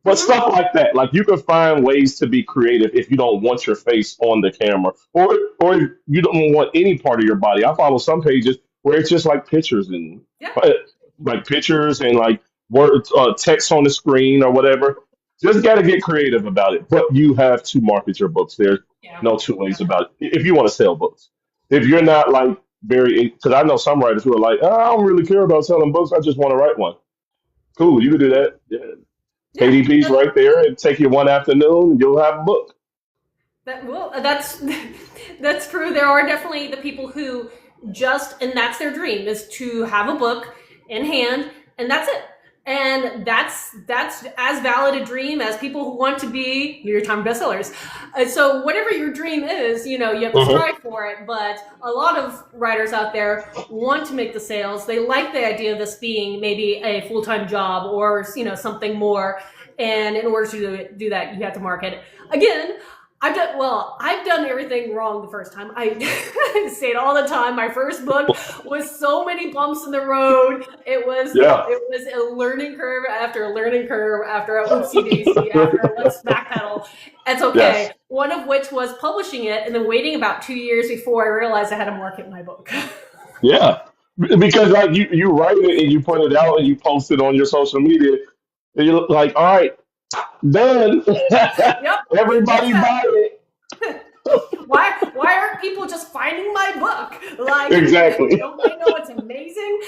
But mhm. stuff like that, like you can find ways to be creative if you don't want your face on the camera, or if you don't want any part of your body. I follow some pages where it's just like pictures and Yeah, uh, like pictures and like words, text on the screen or whatever. Just got to get creative about it. But you have to market your books. There's yeah, no two yeah, ways about it. If you want to sell books, if you're yeah, not like very, because I know some writers who are like, oh, I don't really care about selling books. I just want to write one. Cool, you can do that. Yeah. yeah. KDP's right there. It'd take you one afternoon. You'll have a book. That's that's true. There are definitely the people who and that's their dream, is to have a book in hand, and that's it. And that's as valid a dream as people who want to be New York Times bestsellers. So whatever your dream is, you have to Hmm. strive for it. But a lot of writers out there want to make the sales. They like the idea of this being maybe a full time job, or something more. And in order to do that, you have to market. Again, I've done everything wrong the first time. I say it all the time. My first book was so many bumps in the road. Yeah. It was a learning curve after a learning curve after a oopsie daisy after a let's backpedal. It's Yes. okay. One of which was publishing it and then waiting about 2 years before I realized I had to market my book. Yeah. Because like you write it and you put it out and you post it on your social media, and you're like, all right, done. Yep, Everybody buy exactly. it. Why aren't people just finding my book? Like, Exactly. don't they know it's amazing?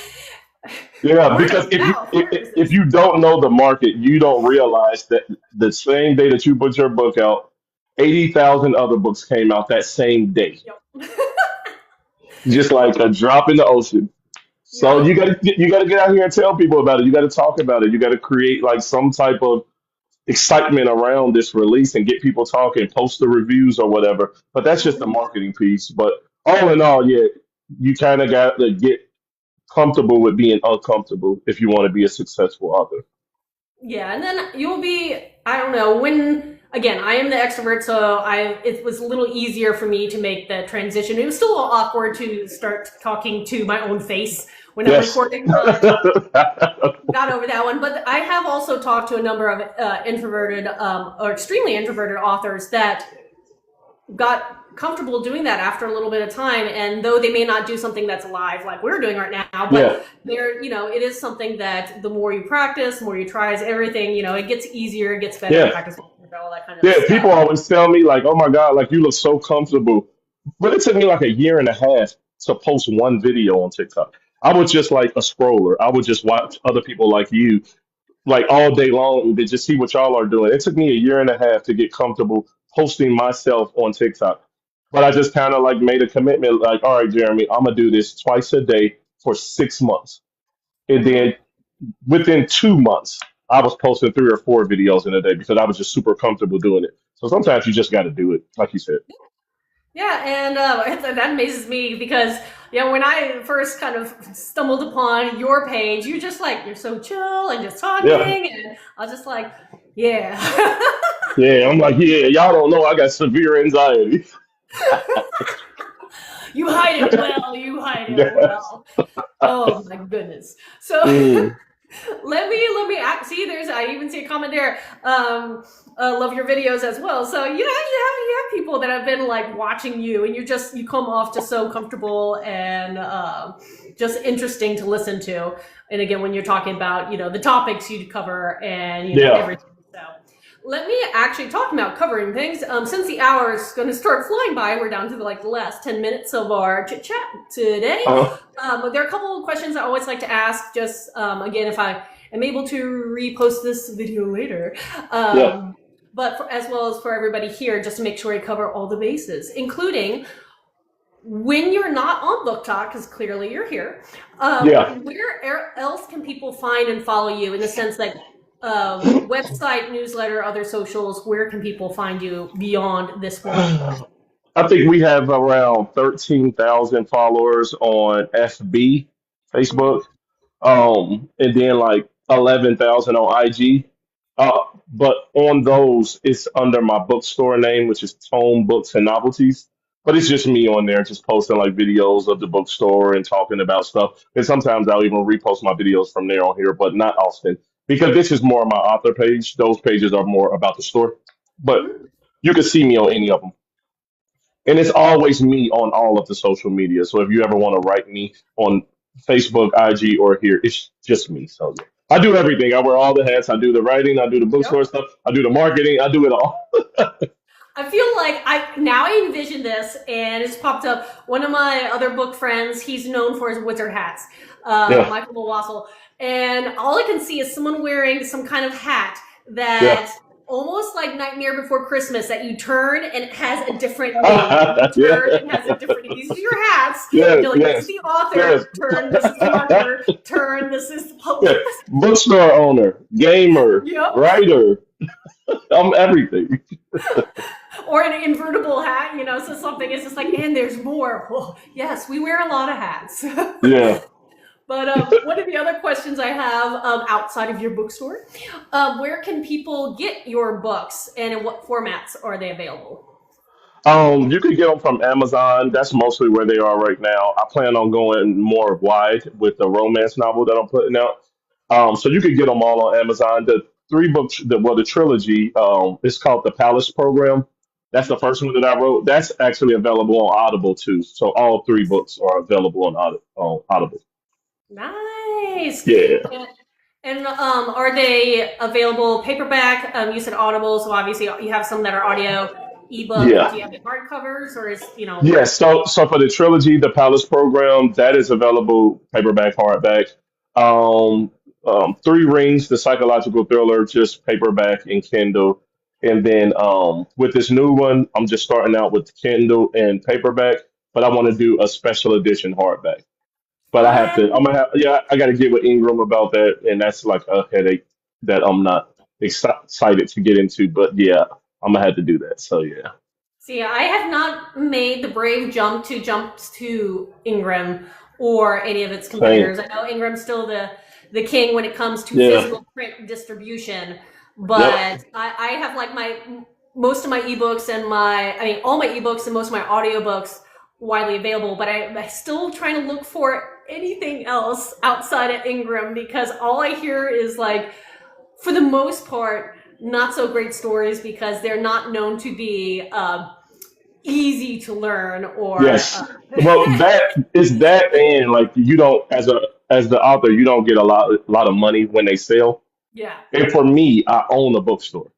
Yeah, Word because of mouth. Where is if this? you don't know the market, you don't realize that the same day that you put your book out, 80,000 other books came out that same day. Yep. Just like a drop in the ocean. So Yep. you gotta get out here and tell people about it. You gotta talk about it. You gotta create like some type of excitement around this release and get people talking, post the reviews or whatever. But that's just the Mhm. marketing piece. But all in all, yeah, you kind of got to get comfortable with being uncomfortable if you want to be a successful author. Yeah, and then you'll be, I don't know, when, again, I am the extrovert, so it was a little easier for me to make the transition. It was still a little awkward to start talking to my own face when I'm Yes. recording, but got over that one. But I have also talked to a number of introverted or extremely introverted authors that got comfortable doing that after a little bit of time, and though they may not do something that's live like we're doing right now, but it is something that the more you practice, the more you try, everything, it gets easier, it gets better, practice, all that kind of Yeah, stuff. people always tell me like, "Oh my God, like you look so comfortable," but it took me like a year and a half to post one video on TikTok. I was just like a scroller. I would just watch other people like you, like all day long, to just see what y'all are doing. It took me a year and a half to get comfortable posting myself on TikTok, but I just kind of like made a commitment, like, all right, Jeremy, I'm gonna do this twice a day for 6 months, and Mm-hmm. then within 2 months, I was posting 3 or 4 videos in a day because I was just super comfortable doing it. So sometimes you just got to do it, like you said. Yeah, and that amazes me because when I first kind of stumbled upon your page, you're so chill and just Yeah, talking, and I was just like, yeah. yeah. I'm like, yeah, y'all don't know I got severe anxiety. You hide it well. You hide it Yes. well. Oh my goodness. So Mm, let me see. I even see a comment there. Love your videos as well. So you have people that have been like watching you, and you come off just so comfortable and just interesting to listen to. And again, when you're talking about the topics you cover and yeah. everything. So let me actually talk about covering things. Since the hour is going to start flying by, we're down to the last 10 minutes of our chit chat today. Uh, There are a couple of questions I always like to ask. Just again, if I am able to repost this video later, yeah. but as well as for everybody here, just to make sure I cover all the bases, including when you're not on Book Talk, because clearly you're here. Yeah. Where else can people find and follow you in the sense that website, newsletter, other socials? Where can people find you beyond this one? I think we have around 13,000 followers on FB, Mm-hmm. Facebook, and then like 11,000 on IG. Uh, but on those, it's under my bookstore name, which is Tome Books and Novelties. But it's just me on there, just posting like videos of the bookstore and talking about stuff. And sometimes I'll even repost my videos from there on here, but not often because this is more my author page. Those pages are more about the store. But Mm-hmm. you can see me on any of them. And it's always me on all of the social media. So if you ever want to write me on Facebook, IG, or here, it's just me. So yeah. I do everything. I wear all the hats. I do the writing. I do the bookstore Yep. stuff. I do the marketing. I do it all. I feel like I envision this, and it's popped up. One of my other book friends, he's known for his wizard hats, Yeah, Michael Wassel, and all I can see is someone wearing some kind of hat yeah, that almost like Nightmare Before Christmas that you turn and it has a different name. You yeah, turn and has a different. These are your hats. yes, You're like, this is yes, the yes. author. Turn. This is the marketer. Turn. This is the Yeah. publicist. Bookstore owner, gamer, Yep. writer. I'm everything. Or an invertible hat, so something is just like, and there's more. Well, yes, we wear a lot of hats. Yeah. But one of the other questions I have outside of your bookstore, where can people get your books and in what formats are they available? You could get them from Amazon. That's mostly where they are right now. I plan on going more wide with the romance novel that I'm putting out. So you could get them all on Amazon. The 3 books, the trilogy, it's called the Palace Program. That's the first one that I wrote. That's actually available on Audible too. So all 3 books are available on Audible. Nice. Yeah, And are they available paperback? You said Audible, so obviously you have some that are audio, ebook. yeah. Do you have the hardcovers, or is? Yes, so for the trilogy, the Palace program, that is available paperback, hardback. Um, 3 Rings, the psychological thriller, just paperback and Kindle. And then with this new one, I'm just starting out with Kindle and paperback, but I want to do a special edition hardback. But I have to, I'm gonna have, yeah, I got to get with Ingram about that, and that's like a headache that I'm not excited to get into. But yeah, I'm gonna have to do that. So yeah, See, I have not made the brave jump to Ingram or any of its same. competitors. I know Ingram's still the king when it comes to physical print distribution. But I have like most of my ebooks and all my ebooks and most of my audiobooks widely available, but I'm still trying to look for anything else outside of Ingram, because all I hear is like, for the most part, not so great stories, because they're not known to be easy to learn or well, that is that, and like you don't, as the author, you don't get a lot of money when they sell. yeah. And for me, I own a bookstore.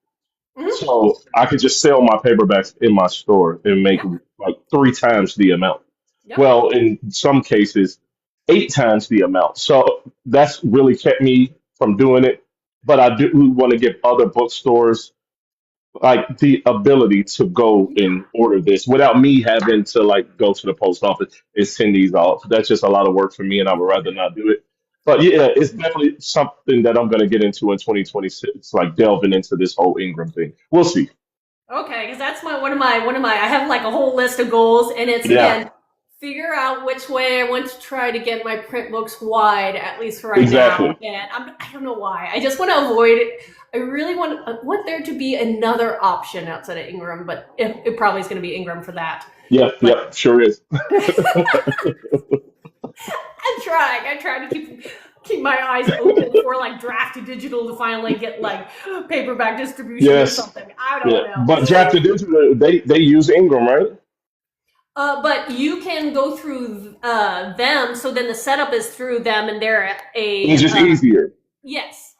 Mhm. So I could just sell my paperbacks in my store and make Yep. like 3 times the amount. Yep. Well, in some cases, 8 times the amount. So that's really kept me from doing it. But I do want to give other bookstores like the ability to go and order this without me having to like go to the post office and send these off. That's just a lot of work for me, and I would rather not do it. But yeah, it's definitely something that I'm going to get into in 2026, like delving into this whole Ingram thing. We'll see. Okay, because that's one of my. I have like a whole list of goals, and it's Yeah, again figure out which way I want to try to get my print books wide, at least for right now. exactly. And I don't know why. I just want to avoid it. I really I want there to be another option outside of Ingram, but it probably is going to be Ingram for that. Yep, But yep, sure is. I'm trying. I try to keep my eyes open for like draft to digital to finally get like paperback distribution or Yes, something. I yeah. don't But know. Drafted Digital, they use Ingram, right? But you can go through them, so then the setup is through them, and they're It's just easier. yes.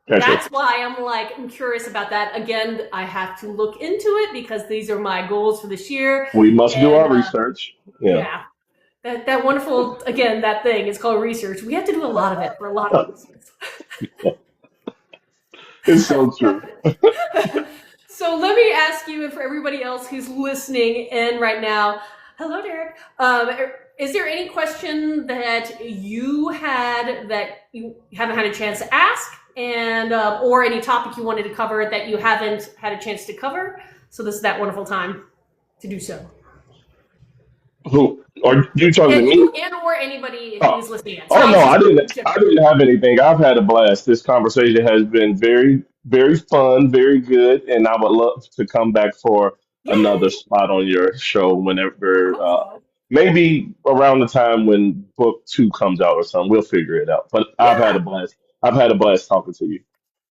Gotcha. That's why I'm curious about that. Again, I have to look into it because these are my goals for this year, We must do and our research. Yeah. yeah, that wonderful again that thing is called research. We have to do a lot of it for a lot of reasons. It's so true. So let me ask you, and for everybody else who's listening in right now, hello, Derek. Is there any question that you had that you haven't had a chance to ask, and or any topic you wanted to cover that you haven't had a chance to cover? So this is that wonderful time to do so. Who are you talking to And me? you and or anybody Oh, who's listening in. oh So no, it's I just didn't. I general. didn't have anything. I've had a blast. This conversation has been very fun, very good, and I would love to come back for another Yay! spot on your show I whenever, hope so. maybe around the time when book 2 comes out or something. We'll figure it out. But I've had a Yeah. blast. I've had a blast talking to you.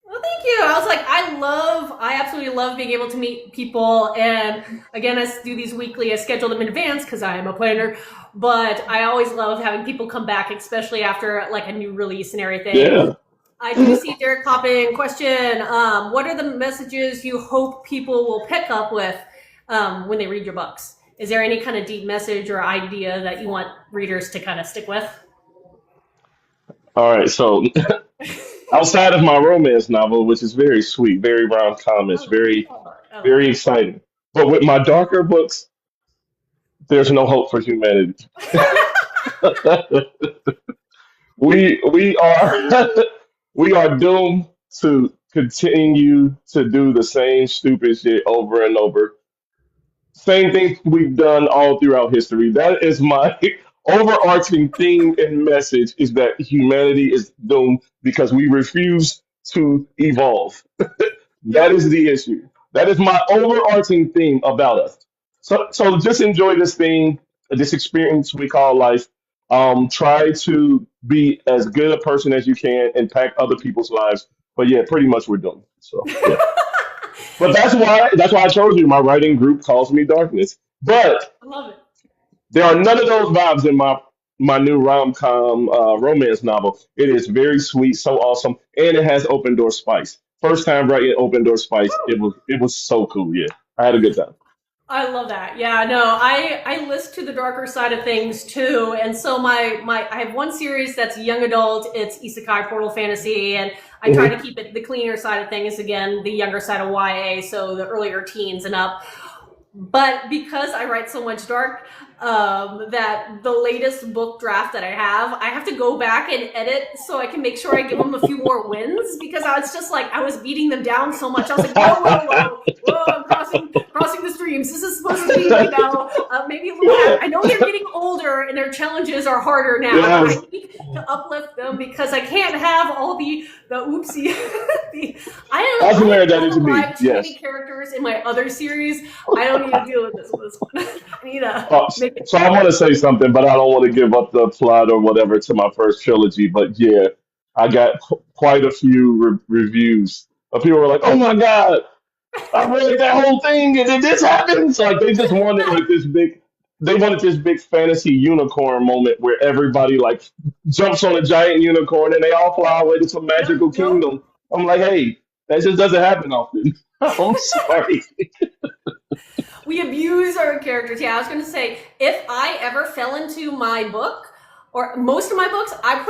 Well, thank you. I was like, I absolutely love being able to meet people. And again, I do these weekly. I schedule them in advance because I am a planner. But I always love having people come back, especially after like a new release and everything. Yeah. I do see Derek popping question. What are the messages you hope people will pick up with when they read your books? Is there any kind of deep message or idea that you want readers to kind of stick with? All right. So outside of my romance novel, which is very sweet, very rom-com, it's Oh, I love very exciting. But with my darker books, there's no hope for humanity. We are we are doomed to continue to do the same stupid shit over and over. Same thing we've done all throughout history. That is my overarching theme and message, is that humanity is doomed because we refuse to evolve. That Yep. is the issue. That is my overarching theme about us. So just enjoy this thing, this experience we call life. Try to be as good a person as you can, impact other people's lives. But yeah, pretty much we're done. So yeah. But that's why I told you my writing group calls me darkness. But I love it. there are none of those vibes in my new rom-com romance novel. It is very sweet, so awesome, and it has open door spice. First time writing open door spice, it was so cool. Yeah, I had a good time. I love that. Yeah, no, I list to the darker side of things too. And so my I have one series that's young adult, it's Isekai Portal Fantasy, and I try to Hmm. keep it the cleaner side of things, again, the younger side of YA, so the earlier teens and up. But because I write so much dark, that the latest book draft that I have to go back and edit so I can make sure I give them a few more wins, because I was just like I was beating them down so much. I was like, whoa, I'm crossing this dreams. This is supposed to be, maybe a little. I know they're getting older and their challenges are harder now. Yes. I need to uplift them because I can't have all the oopsie. I That's where that is to me. too many characters in my other series. I don't need to deal with this one. I need to So I want to say something, but I don't want to give up the plot or whatever to my first trilogy. But yeah, I got quite a few reviews of people were like, "Oh my god, I read that whole thing, and then this happens." Like they just wanted like this big, they wanted this big fantasy unicorn moment where everybody like jumps on a giant unicorn and they all fly away to some magical kingdom. I'm like, hey, that just doesn't happen often. I'm sorry. We abuse our characters. Yeah, I was going to say, if I ever fell into my book, or most of my books, I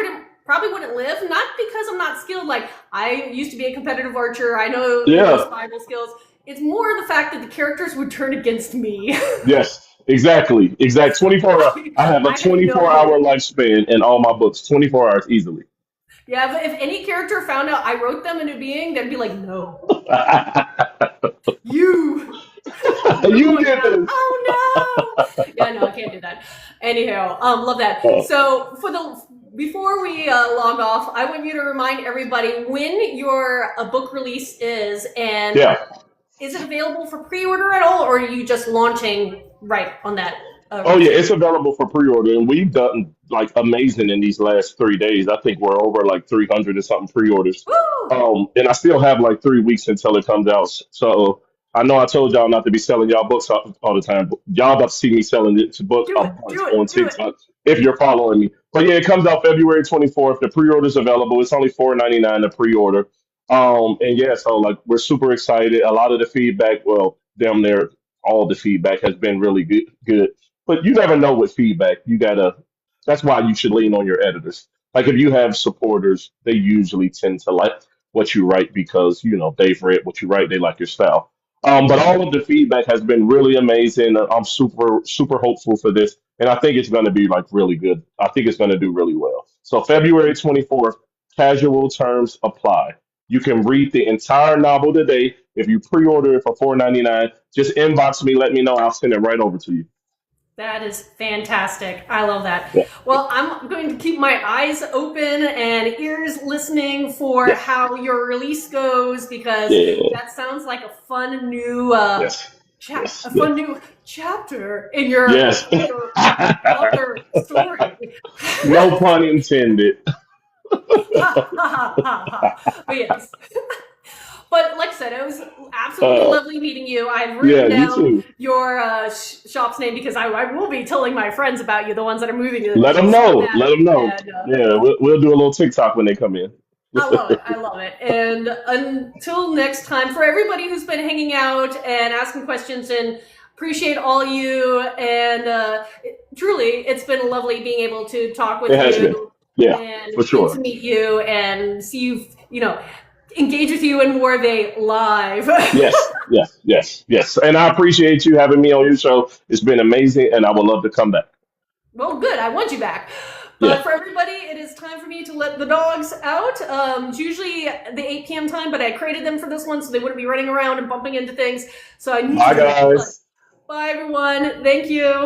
probably wouldn't live, not because I'm not skilled. Like, I used to be a competitive archer. I know survival skills. It's more the fact that the characters would turn against me. Yes, exactly. 24 hours. I have a 24-hour lifespan in all my books. 24 hours easily. Yeah, but if any character found out I wrote them into being, they'd be like, no. You did this. Oh no! Yeah, no, I can't do that. Anyhow, love that. So before we log off, I want you to remind everybody when your book release is, and is it available for pre-order at all, or are you just launching right on that? It's available for pre-order, and we've done like amazing in these last 3 days. I think we're over like 300 and something pre-orders. And I still have like 3 weeks until it comes out. So I know I told y'all not to be selling y'all books all the time, but y'all about to see me selling it to books on TikTok if you're following me. But yeah, it comes out February 24th. The pre-order's available. It's only $4.99 to pre-order. And yeah, so like we're super excited. A lot of the feedback, well, damn near all the feedback has been really good. But you never know with feedback. That's why you should lean on your editors. Like if you have supporters, they usually tend to like what you write because, they've read what you write, they like your style. But all of the feedback has been really amazing. I'm super, super hopeful for this. And I think it's going to be like really good. I think it's going to do really well. So February 24th, casual terms apply. You can read the entire novel today. If you pre-order it for $4.99, just inbox me, let me know. I'll send it right over to you. That is fantastic. I love that. Yeah. Well, I'm going to keep my eyes open and ears listening for how your release goes, because that sounds like a fun new new chapter in your author story. No pun intended. But yes. But like I said, it was absolutely lovely meeting you. I've written down your shop's name because I will be telling my friends about you, the ones that are moving. Let them know. Let them know. And, we'll do a little TikTok when they come in. I love it. I love it. And until next time, for everybody who's been hanging out and asking questions, and appreciate all you. And truly, it's been lovely being able to talk with you. Yeah, and for sure. To meet you and see you, engage with you in more of a live. Yes. And I appreciate you having me on your show. It's been amazing, and I would love to come back. Well, good. I want you back. But for everybody, it is time for me to let the dogs out. It's usually the 8 p.m. time, but I created them for this one so they wouldn't be running around and bumping into things. So I need Bye, guys. Bye, everyone. Thank you.